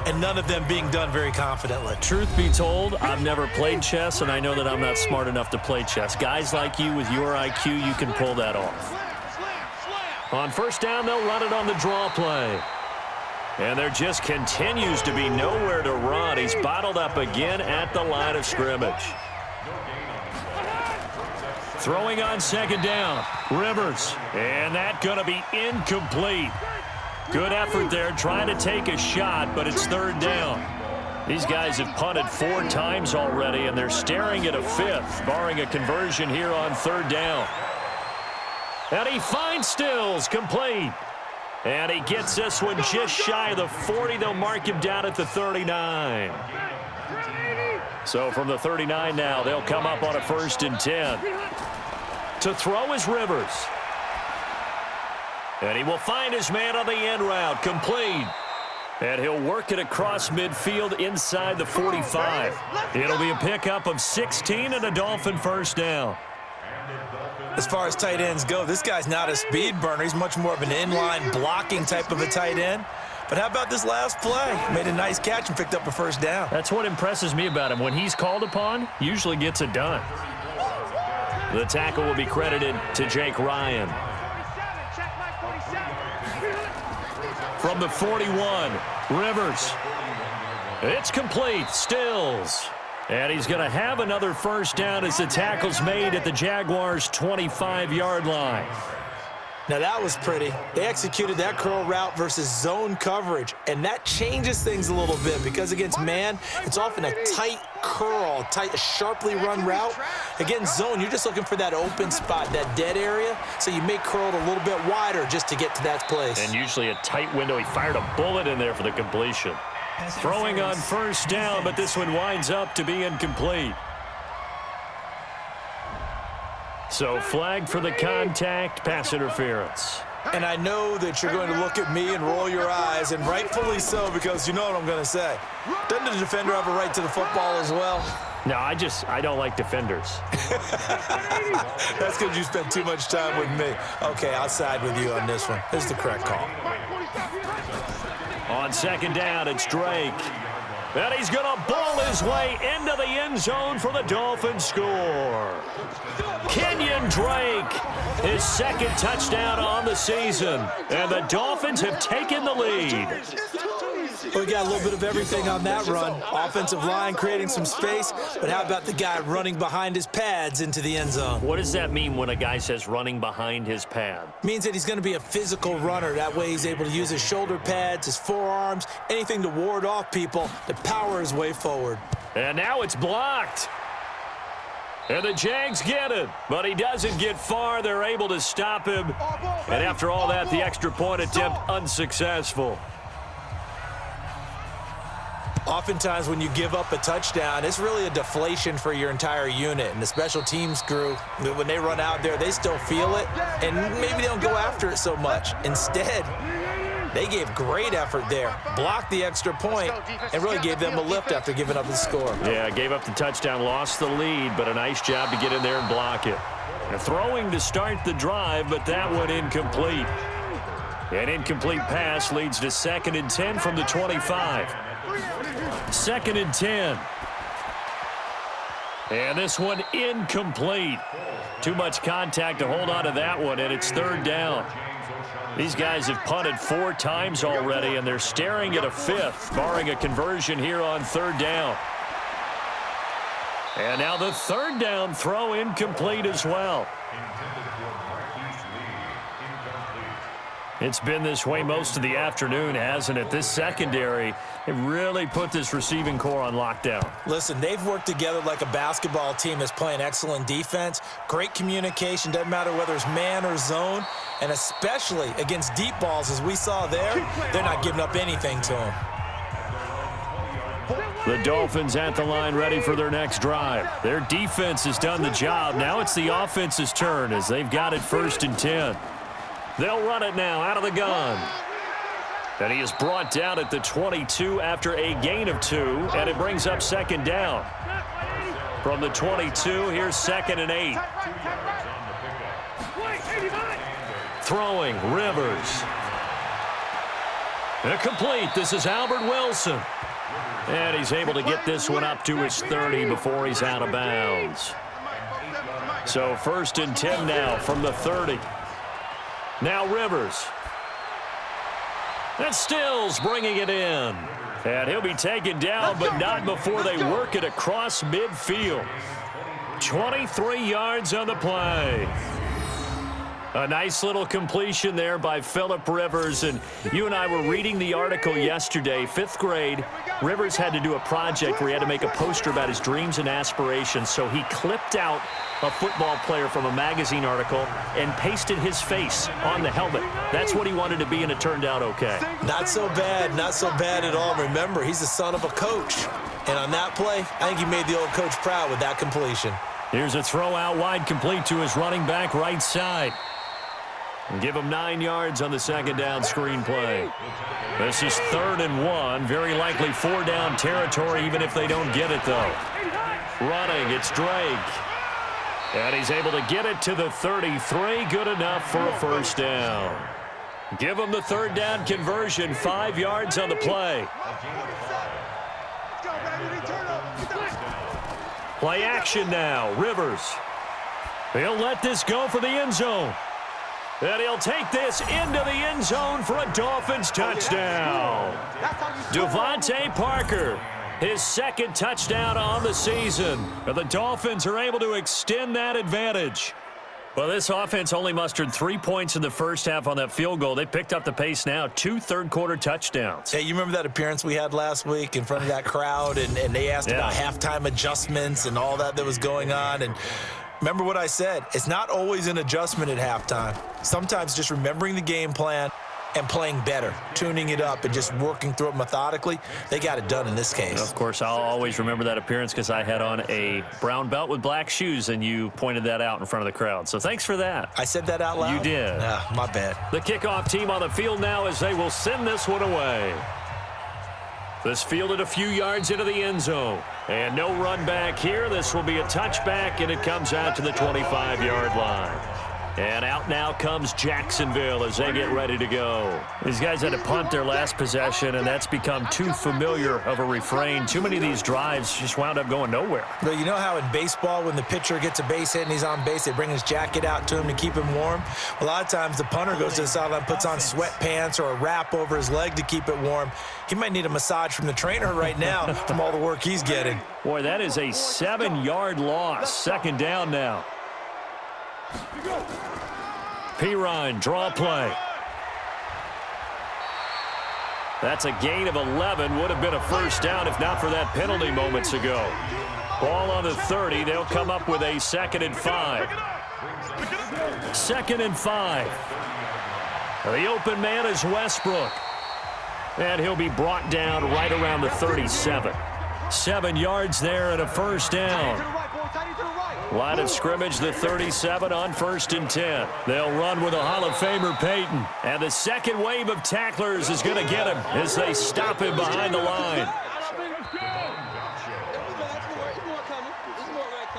S3: and none of them being done very confidently.
S2: Truth be told, I've never played chess, and I know that I'm not smart enough to play chess. Guys like you with your IQ, you can pull that off. On first down, they'll run it on the draw play. And there just continues to be nowhere to run. He's bottled up again at the line of scrimmage. Throwing on 2nd down, Rivers. And that going to be incomplete. Good effort there, trying to take a shot, but it's 3rd down. These guys have punted 4 times already, and they're staring at a 5th, barring a conversion here on 3rd down. And he finds Stills, complete. And he gets this one just shy of the 40. They'll mark him down at the 39. So from the 39 now, they'll come up on a 1st and 10. To throw is Rivers. And he will find his man on the end route, complete. And he'll work it across midfield inside the 45. It'll be a pickup of 16 and a Dolphin 1st down.
S3: As far as tight ends go, this guy's not a speed burner. He's much more of an inline blocking type of a tight end. But how about this last play? Made a nice catch and picked up a 1st down.
S2: That's what impresses me about him. When he's called upon, usually gets it done. The tackle will be credited to Jake Ryan. From the 41, Rivers. It's complete. Stills. And he's going to have another 1st down as the tackle's made at the Jaguars' 25-yard line.
S3: Now that was pretty. They executed that curl route versus zone coverage, and that changes things a little bit because against man, it's often a tight curl, tight, sharply run route. Against zone, you're just looking for that open spot, that dead area, so you may curl it a little bit wider just to get to that place.
S2: And usually a tight window. He fired a bullet in there for the completion. Throwing on 1st down, but this one winds up to be incomplete. So flag for the contact, pass interference.
S3: And I know that you're going to look at me and roll your eyes, and rightfully so, because you know what I'm going to say. Doesn't the defender have a right to the football as well?
S2: No, I don't like defenders.
S3: That's because you spent too much time with me. Okay, I'll side with you on this one. This is the correct call.
S2: On 2nd down, it's Drake. And he's going to ball his way into the end zone for the Dolphins score. Kenyon Drake, his 2nd touchdown on the season. And the Dolphins have taken the lead.
S3: We got a little bit of everything on that run. Offensive line creating some space, but how about the guy running behind his pads into the end zone?
S2: What does that mean when a guy says running behind his pad?
S3: Means that he's going to be a physical runner. That way he's able to use his shoulder pads, his forearms, anything to ward off people to power his way forward.
S2: And now it's blocked. And the Jags get it, but he doesn't get far. They're able to stop him. And after all that, the extra point attempt unsuccessful.
S3: Oftentimes when you give up a touchdown, it's really a deflation for your entire unit. And the special teams crew, when they run out there, they still feel it, and maybe they don't go after it so much. Instead, they gave great effort there, blocked the extra point, and really gave them a lift after giving up the score.
S2: Yeah, gave up the touchdown, lost the lead, but a nice job to get in there and block it. And throwing to start the drive, but that one incomplete. An incomplete pass leads to 2nd and 10 from the 25. 2nd and 10. And this one incomplete. Too much contact to hold on to that one, and it's 3rd down. These guys have punted 4 times already, and they're staring at a 5th, barring a conversion here on 3rd down. And now the 3rd down throw incomplete as well. It's been this way most of the afternoon, hasn't it? This secondary, it really put this receiving core on lockdown.
S3: Listen, they've worked together like a basketball team that's playing excellent defense. Great communication, doesn't matter whether it's man or zone. And especially against deep balls, as we saw there, they're not giving up anything to them.
S2: The Dolphins at the line ready for their next drive. Their defense has done the job. Now it's the offense's turn as they've got it 1st and 10. They'll run it now out of the gun. And he is brought down at the 22 after a gain of 2, and it brings up 2nd down. From the 22, here's 2nd and 8. Throwing, Rivers. Complete. This is Albert Wilson. And he's able to get this one up to his 30 before he's out of bounds. So 1st and 10 now from the 30. Now Rivers. And Stills bringing it in. And he'll be taken down, but not before they work it across midfield. 23 yards on the play. A nice little completion there by Phillip Rivers. And you and I were reading the article yesterday, 5th grade. Rivers had to do a project where he had to make a poster about his dreams and aspirations. So he clipped out a football player from a magazine article and pasted his face on the helmet. That's what he wanted to be, and it turned out okay.
S3: Not so bad at all. Remember, he's the son of a coach. And on that play, I think he made the old coach proud with that completion.
S2: Here's a throw out wide, complete to his running back right side. And give him 9 yards on the 2nd down screen play. This is 3rd and 1. Very likely 4 down territory, even if they don't get it, though. Running, it's Drake. And he's able to get it to the 33. Good enough for a 1st down. Give him the 3rd down conversion. 5 yards on the play. Play action now. Rivers. He'll let this go for the end zone. And he'll take this into the end zone for a Dolphins touchdown. Devontae Parker, his 2nd touchdown on the season. And the Dolphins are able to extend that advantage. Well, this offense only mustered 3 points in the first half on that field goal. They picked up the pace now. 2 third-quarter touchdowns.
S3: Hey, you remember that appearance we had last week in front of that crowd, and they asked about halftime adjustments and all that was going on, and remember what I said. It's not always an adjustment at halftime. Sometimes just remembering the game plan and playing better, tuning it up and just working through it methodically. They got it done in this case.
S2: Of course, I'll always remember that appearance because I had on a brown belt with black shoes, and you pointed that out in front of the crowd. So thanks for that.
S3: I said that out loud?
S2: You did.
S3: My bad.
S2: The kickoff team on the field now as they will send this one away. This fielded a few yards into the end zone. And no run back here. This will be a touchback, and it comes out to the 25-yard line. And out now comes Jacksonville as they get ready to go. These guys had to punt their last possession, and that's become too familiar of a refrain. Too many of these drives just wound up going nowhere.
S3: But you know how in baseball, when the pitcher gets a base hit and he's on base, they bring his jacket out to him to keep him warm? A lot of times the punter goes to the sideline, puts on sweatpants or a wrap over his leg to keep it warm. He might need a massage from the trainer right now from all the work he's getting.
S2: Boy, that is a 7-yard loss. 2nd down now. Pirine, draw play. That's a gain of 11. Would have been a 1st down if not for that penalty moments ago. Ball on the 30. They'll come up with a 2nd and 5. 2nd and 5. The open man is Westbrook. And he'll be brought down right around the 37. 7 yards there and a first down. Line of scrimmage, the 37 on 1st and 10. They'll run with a Hall of Famer, Peyton. And the second wave of tacklers is going to get him as they stop him behind the line.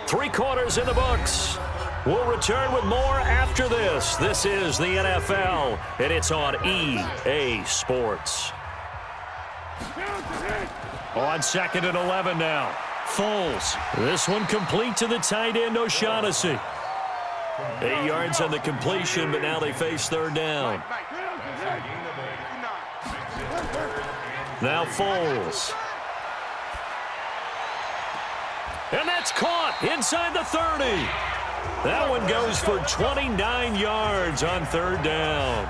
S2: 3 quarters in the books. We'll return with more after this. This is the NFL, and it's on EA Sports. On 2nd and 11 now. Foles. This one complete to the tight end, O'Shaughnessy. 8 yards on the completion, but now they face 3rd down. Now Foles. And that's caught inside the 30. That one goes for 29 yards on 3rd down.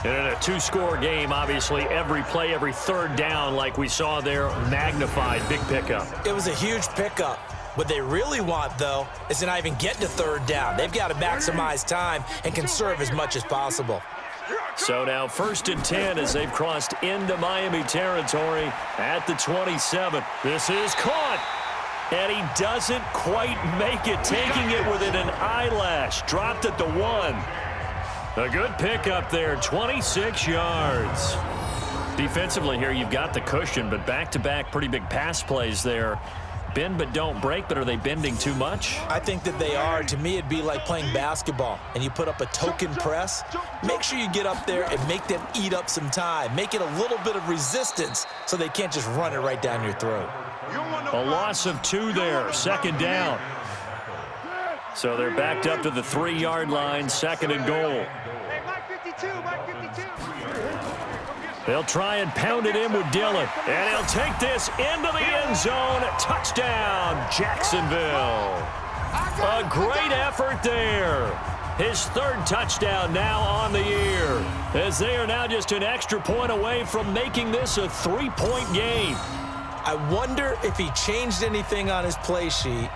S2: And in a 2-score game, obviously, every play, every 3rd down, like we saw there, magnified. Big pickup.
S3: It was a huge pickup. What they really want, though, is to not even get to 3rd down. They've got to maximize time and conserve as much as possible.
S2: So now 1st and 10 as they've crossed into Miami territory at the 27. This is caught. And he doesn't quite make it, taking it within an eyelash. Dropped at the 1. A good pickup there, 26 yards. Defensively here, you've got the cushion, but back-to-back pretty big pass plays there. Bend but don't break, but are they bending too much?
S3: I think that they are. To me, it'd be like playing basketball, and you put up a token press. Make sure you get up there and make them eat up some time. Make it a little bit of resistance so they can't just run it right down your throat.
S2: A loss of 2 there, 2nd down. So they're backed up to the 3-yard line, 2nd and goal. They'll try and pound it in with Dillon. And he'll take this into the end zone. Touchdown, Jacksonville. A great effort there. His 3rd touchdown now on the year, as they are now just an extra point away from making this a 3-point game.
S3: I wonder if he changed anything on his play sheet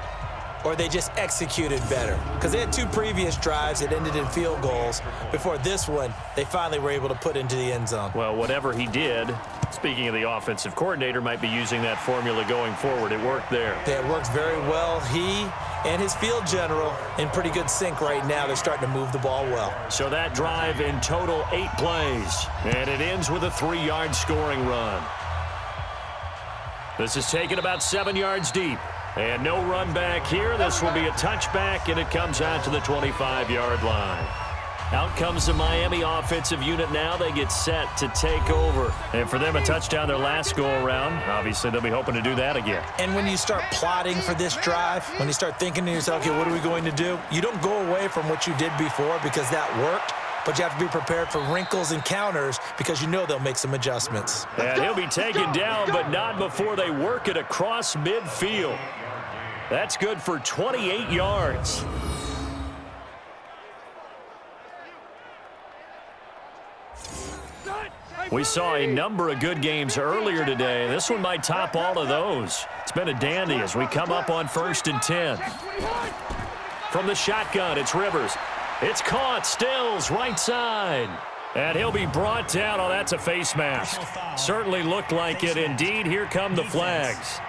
S3: or they just executed better. Because they had 2 previous drives that ended in field goals. Before this one, they finally were able to put into the end zone.
S2: Well, whatever he did, speaking of the offensive coordinator, might be using that formula going forward. It worked there.
S3: It worked very well. He and his field general in pretty good sync right now. They're starting to move the ball well.
S2: So that drive in total 8 plays. And it ends with a 3-yard scoring run. This is taken about 7 yards deep. And no run back here. This will be a touchback, and it comes out to the 25-yard line. Out comes the Miami offensive unit now. They get set to take over. And for them, a touchdown their last go-around. Obviously, they'll be hoping to do that again.
S3: And when you start plotting for this drive, when you start thinking to yourself, okay, what are we going to do? You don't go away from what you did before because that worked. But you have to be prepared for wrinkles and counters because you know they'll make some adjustments.
S2: And he'll be taken down, but not before they work it across midfield. That's good for 28 yards. We saw a number of good games earlier today. This one might top all of those. It's been a dandy as we come up on 1st and 10. From the shotgun, it's Rivers. It's caught, Stills, right side. And he'll be brought down. Oh, that's a face mask. Certainly looked like it. Indeed, here come the flags.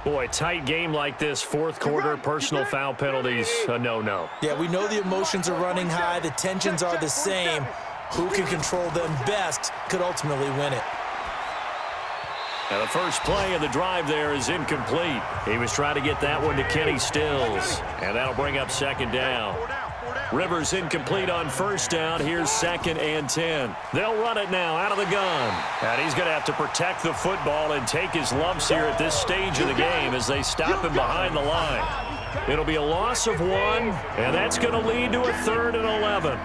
S2: Boy, tight game like this, 4th quarter, personal foul penalties, a no-no.
S3: Yeah, we know the emotions are running high. The tensions are the same. Who can control them best could ultimately win it.
S2: Now the first play of the drive there is incomplete. He was trying to get that one to Kenny Stills, and that'll bring up 2nd down. Rivers incomplete on 1st down. Here's 2nd and 10. They'll run it now out of the gun. And he's going to have to protect the football and take his lumps here at this stage of the game as they stop him behind the line. It'll be a loss of 1, and that's going to lead to a 3rd and 11.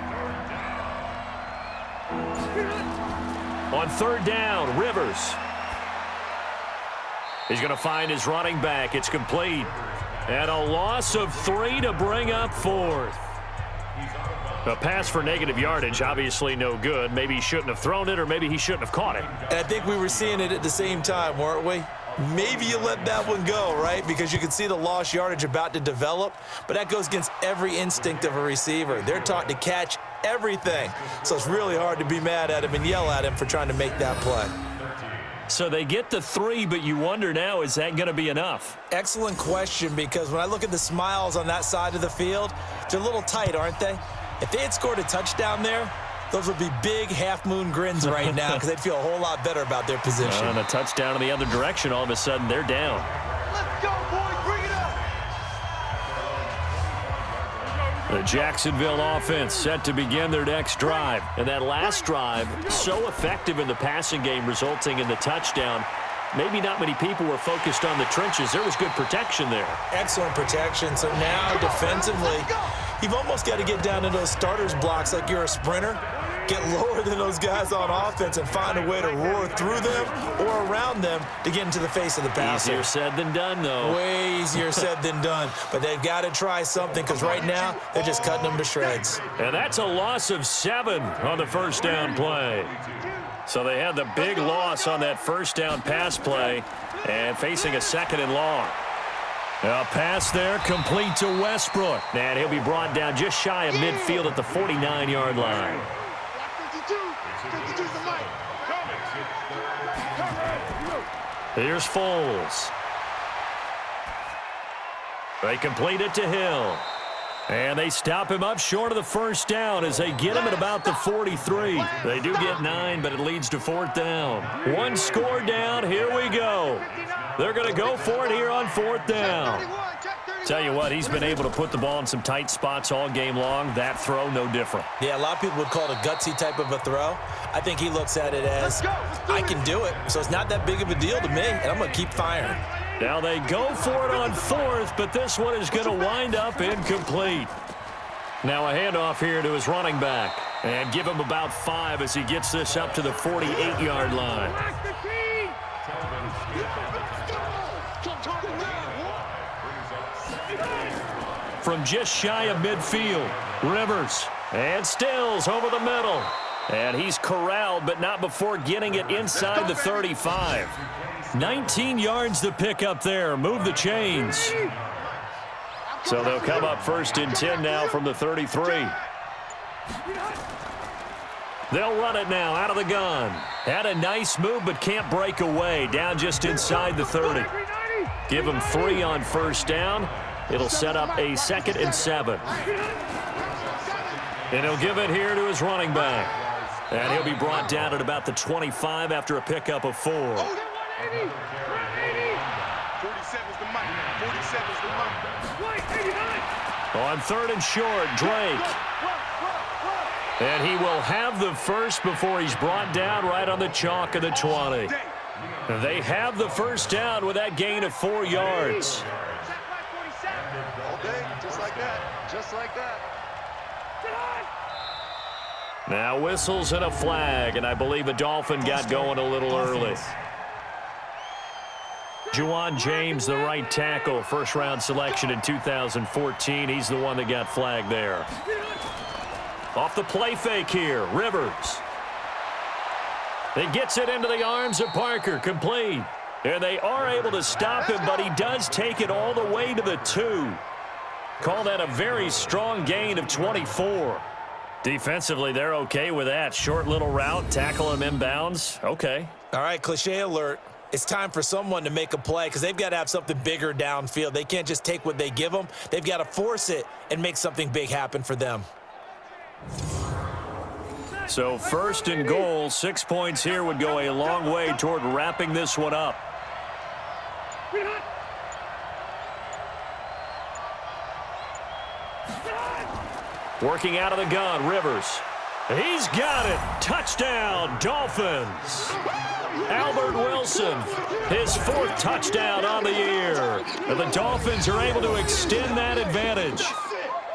S2: On 3rd down, Rivers. He's going to find his running back. It's complete. And a loss of 3 to bring up 4th. A pass for negative yardage, obviously no good. Maybe he shouldn't have thrown it, or maybe he shouldn't have caught it.
S3: And I think we were seeing it at the same time, weren't we? Maybe you let that one go, right? Because you can see the lost yardage about to develop. But that goes against every instinct of a receiver. They're taught to catch everything. So it's really hard to be mad at him and yell at him for trying to make that play.
S2: So they get the 3, but you wonder now, is that going to be enough?
S3: Excellent question, because when I look at the smiles on that side of the field, they're a little tight, aren't they? If they had scored a touchdown there, those would be big half-moon grins right now because they'd feel a whole lot better about their position.
S2: And a touchdown in the other direction, all of a sudden they're down.
S4: Let's go, boys. Bring it up.
S2: The Jacksonville offense set to begin their next drive. And that last drive, so effective in the passing game, resulting in the touchdown. Maybe not many people were focused on the trenches. There was good protection there.
S3: Excellent protection. So now defensively, you've almost got to get down to those starters blocks like you're a sprinter. Get lower than those guys on offense and find a way to roar through them or around them to get into the face of the passer.
S2: Easier said than done, though.
S3: Way easier said than done. But they've got to try something because right now they're just cutting them to shreds.
S2: And that's a loss of 7 on the first down play. So they had the big loss on that first down pass play and facing a 2nd and long. A pass there complete to Westbrook. And he'll be brought down just shy of midfield at the 49-yard line. Here's Foles. They complete it to Hill. And they stop him up short of the first down as they get him at about the 43. They do get 9, but it leads to 4th down. 1 score down. Here we go. They're going to go for it here on 4th down. Tell you what, he's been able to put the ball in some tight spots all game long. That throw, no different.
S3: Yeah, a lot of people would call it a gutsy type of a throw. I think he looks at it as, I can do it, so it's not that big of a deal to me, and I'm going to keep firing.
S2: Now they go for it on 4th, but this one is going to wind up incomplete. Now a handoff here to his running back. And give him about 5 as he gets this up to the 48-yard line. From just shy of midfield, Rivers. And Stills over the middle. And he's corralled, but not before getting it inside the 35. 19 yards to pick up there. Move the chains. So they'll come up 1st and 10 now from the 33. They'll run it now out of the gun. Had a nice move, but can't break away. Down just inside the 30. Give him 3 on first down. It'll set up a 2nd and 7. And he'll give it here to his running back. And he'll be brought down at about the 25 after a pickup of 4.
S4: 47's the mic. 47's the mic.
S2: On 3rd and short, Drake. And he will have the first before he's brought down right on the chalk of the 20. They have the first down with that gain of 4 yards.
S4: All day, just like that. Just like that.
S2: Now whistles and a flag, and I believe a Dolphin got going a little early. Juwan James, the right tackle, first-round selection in 2014. He's the one that got flagged there. Off the play fake here, Rivers. He gets it into the arms of Parker, complete. And they are able to stop him, but he does take it all the way to the 2. Call that a very strong gain of 24. Defensively, they're okay with that. Short little route, tackle him inbounds. Okay.
S3: All right, cliche alert. It's time for someone to make a play because they've got to have something bigger downfield. They can't just take what they give them. They've got to force it and make something big happen for them.
S2: So 1st and goal, 6 points here would go a long way toward wrapping this one up. Working out of the gun, Rivers. He's got it. Touchdown, Dolphins. Albert Wilson, his 4th touchdown on the year. And the Dolphins are able to extend that advantage.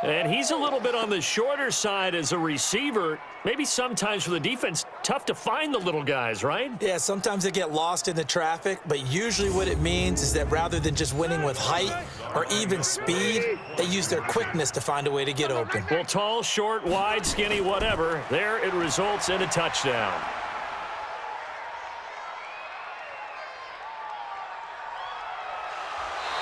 S2: And he's a little bit on the shorter side as a receiver. Maybe sometimes for the defense, tough to find the little guys, right?
S3: Yeah, sometimes they get lost in the traffic, but usually what it means is that rather than just winning with height or even speed, they use their quickness to find a way to get open.
S2: Well, tall, short, wide, skinny, whatever, there it results in a touchdown.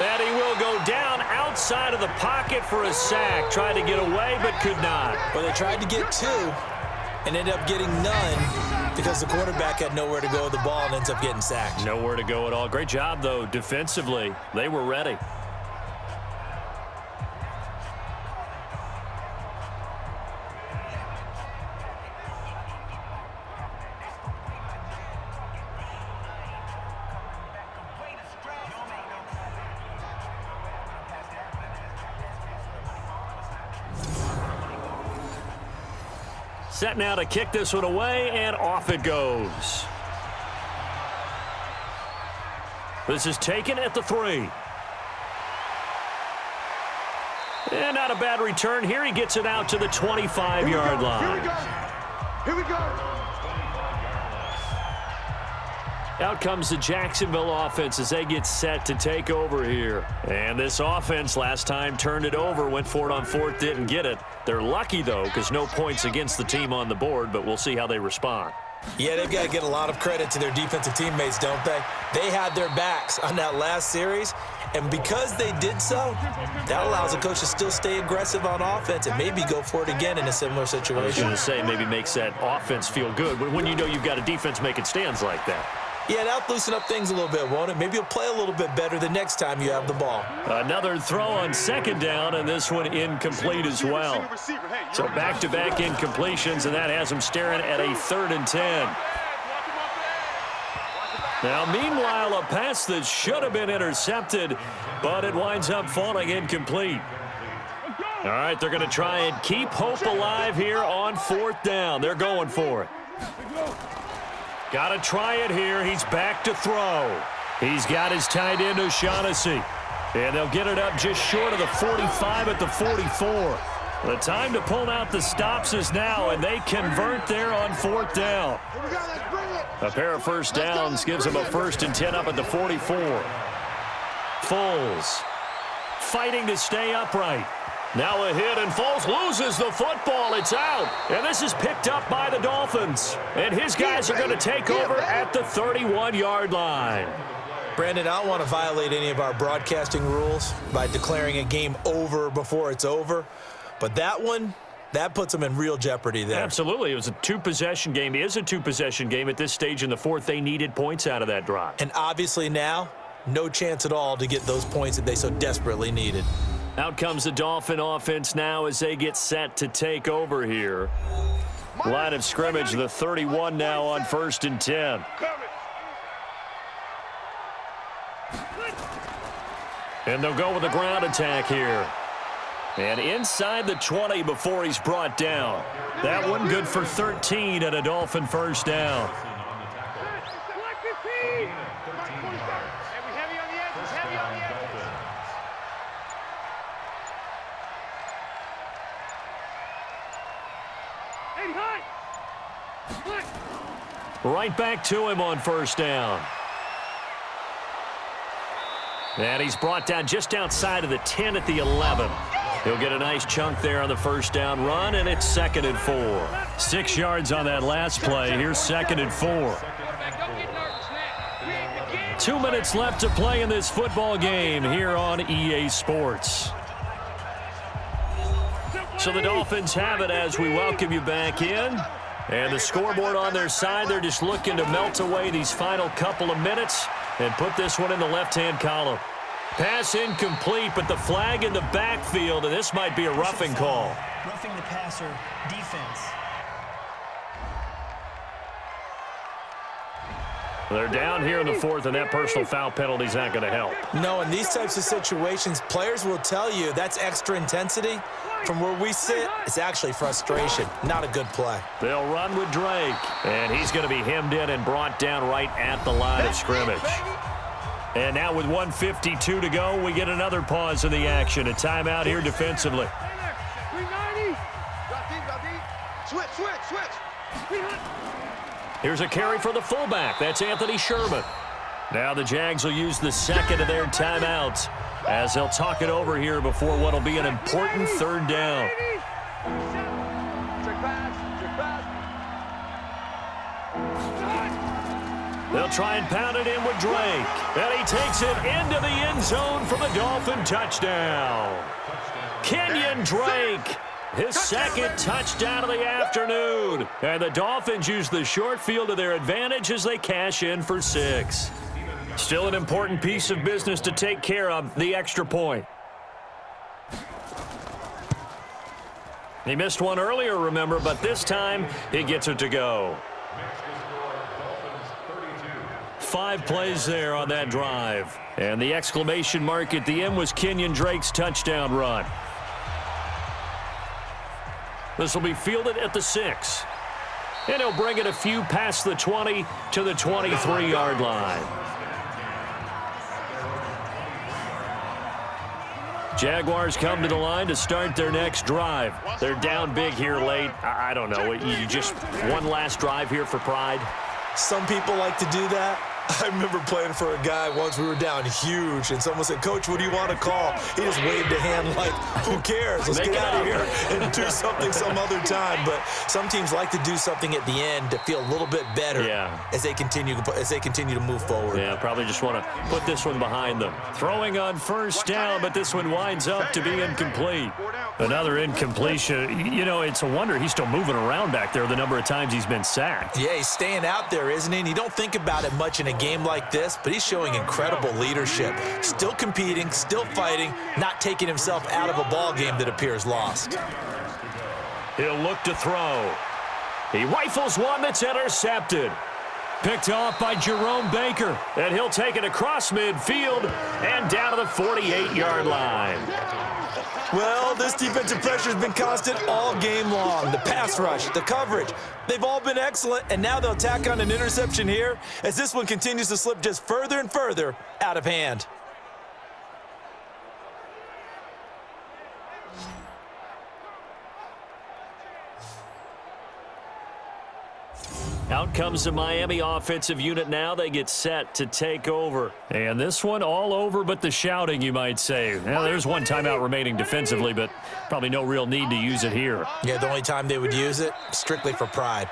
S2: And he will go down outside inside of the pocket for a sack. Tried to get away, but could not.
S3: Well, they tried to get 2 and ended up getting none because the quarterback had nowhere to go with the ball and ends up getting sacked.
S2: Nowhere to go at all. Great job, though, defensively. They were ready. Set now to kick this one away, and off it goes. This is taken at the 3. And not a bad return here. He gets it out to the 25-yard line.
S4: Here we go.
S2: Out comes the Jacksonville offense as they get set to take over here. And this offense last time turned it over, went for it on 4th, didn't get it. They're lucky, though, because no points against the team on the board, but we'll see how they respond.
S3: Yeah, they've got to get a lot of credit to their defensive teammates, don't they? They had their backs on that last series, and because they did so, that allows the coach to still stay aggressive on offense and maybe go for it again in a similar situation.
S2: I was going to say, maybe makes that offense feel good when you know you've got a defense making stands like that.
S3: Yeah, that'll loosen up things a little bit, won't it? Maybe you'll play a little bit better the next time you have the ball.
S2: Another throw on 2nd down, and this one incomplete as well. So back-to-back incompletions, and that has him staring at a 3rd and 10. Now, meanwhile, a pass that should have been intercepted, but it winds up falling incomplete. All right, they're going to try and keep hope alive here on 4th down. They're going for it. Got to try it here. He's back to throw. He's got his tight end, O'Shaughnessy. And they'll get it up just short of the 45 at the 44. The time to pull out the stops is now, and they convert there on 4th down. A pair of first downs gives them a 1st and 10 up at the 44. Foles fighting to stay upright. Now a hit, and Foles loses the football. It's out. And this is picked up by the Dolphins. And his guys are going to take over at the 31-yard line.
S3: Brandon, I don't want to violate any of our broadcasting rules by declaring a game over before it's over. But that one, that puts them in real jeopardy there.
S2: Absolutely. It was a 2-possession game. It is a 2-possession game at this stage in the 4th. They needed points out of that drive.
S3: And obviously now, no chance at all to get those points that they so desperately needed.
S2: Out comes the Dolphin offense now as they get set to take over here. Line of scrimmage, the 31 now on 1st and 10. And they'll go with a ground attack here. And inside the 20 before he's brought down. That one good for 13 at a Dolphin first down. Right back to him on 1st down. And he's brought down just outside of the 10 at the 11. He'll get a nice chunk there on the 1st down run, and it's 2nd and 4. 6 yards on that last play. Here's 2nd and 4. 2 minutes left to play in this football game here on EA Sports. So the Dolphins have it as we welcome you back in. And the scoreboard on their side, they're just looking to melt away these final couple of minutes and put this one in the left-hand column. Pass incomplete, but the flag in the backfield, and this might be a roughing call.
S7: Roughing the passer, defense.
S2: They're down here in the 4th, and that personal foul penalty is not going to help.
S3: No, in these types of situations, players will tell you that's extra intensity. From where we sit, it's actually frustration. Not a good play.
S2: They'll run with Drake, and he's going to be hemmed in and brought down right at the line of scrimmage. And now with 1:52 to go, we get another pause in the action. A timeout here defensively. Here's a carry for the fullback. That's Anthony Sherman. Now the Jags will use the 2nd of their timeouts as they'll talk it over here before what will be an important 3rd down. They'll try and pound it in with Drake. And he takes it into the end zone for the Dolphin touchdown. Kenyon Drake, his second touchdown of the afternoon. And the Dolphins use the short field to their advantage as they cash in for 6. Still an important piece of business to take care of, the extra point. He missed one earlier, remember, but this time he gets it to go. 5 plays there on that drive. And the exclamation mark at the end was Kenyon Drake's touchdown run. This will be fielded at the 6. And he'll bring it a few past the 20 to the 23-yard line. Jaguars come to the line to start their next drive. They're down big here late. I don't know. You just one last drive here for pride?
S3: Some people like to do that. I remember playing for a guy once. We were down huge, and someone said, "Coach, what do you want to call?" He just waved a hand like, who cares? Let's get out of here and do something some other time. But some teams like to do something at the end to feel a little bit better as they continue to move forward.
S2: Yeah, probably just want to put this one behind them. Throwing on first down, but this one winds up to be incomplete. Another incompletion. You know, it's a wonder he's still moving around back there the number of times he's been sacked.
S3: Yeah, he's staying out there, isn't he? And you don't think about it much in a game like this, but he's showing incredible leadership. Still competing, still fighting, not taking himself out of a ball game that appears lost.
S2: He'll look to throw. He rifles one that's intercepted. Picked off by Jerome Baker. And he'll take it across midfield and down to the 48-yard line.
S3: Well, this defensive pressure has been constant all game long. The pass rush, the coverage, they've all been excellent, and now they'll tack on an interception here as this one continues to slip just further and further out of hand.
S2: Out comes the Miami offensive unit now. They get set to take over. And this one all over but the shouting, you might say. Now, there's one timeout remaining defensively, but probably no real need to use it here.
S3: Yeah, the only time they would use it, strictly for pride.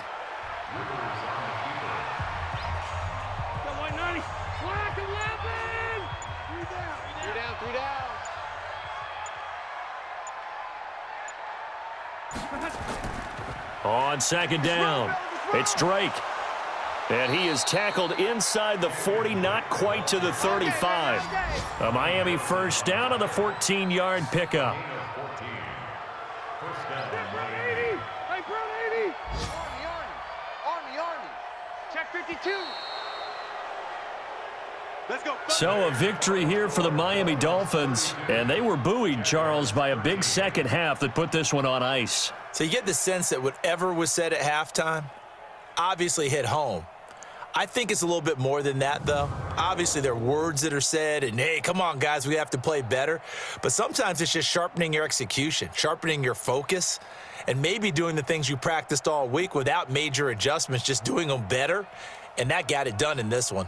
S2: On second down, it's Drake. And he is tackled inside the 40, not quite to the 35. A Miami first down on the 14-yard pickup.
S5: Army. Check 52.
S4: Let's go.
S2: So a victory here for the Miami Dolphins. And they were buoyed, Charles, by a big second half that put this one on ice.
S3: So you get the sense that whatever was said at halftime obviously hit home. I think it's a little bit more than that, though. Obviously, there are words that are said, and, hey, come on, guys, we have to play better. But sometimes it's just sharpening your execution, sharpening your focus, and maybe doing the things you practiced all week without major adjustments, just doing them better. And that got it done in this one.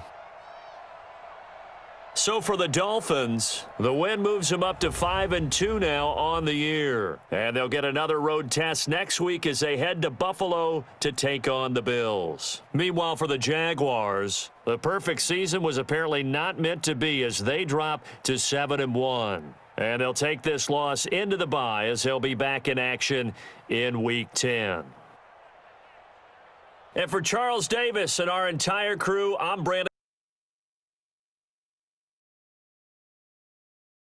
S2: So for the Dolphins, the win moves them up to 5-2 now on the year. And they'll get another road test next week as they head to Buffalo to take on the Bills. Meanwhile, for the Jaguars, the perfect season was apparently not meant to be as they drop to 7-1. And they'll take this loss into the bye as they'll be back in action in Week 10. And for Charles Davis and our entire crew, I'm Brandon.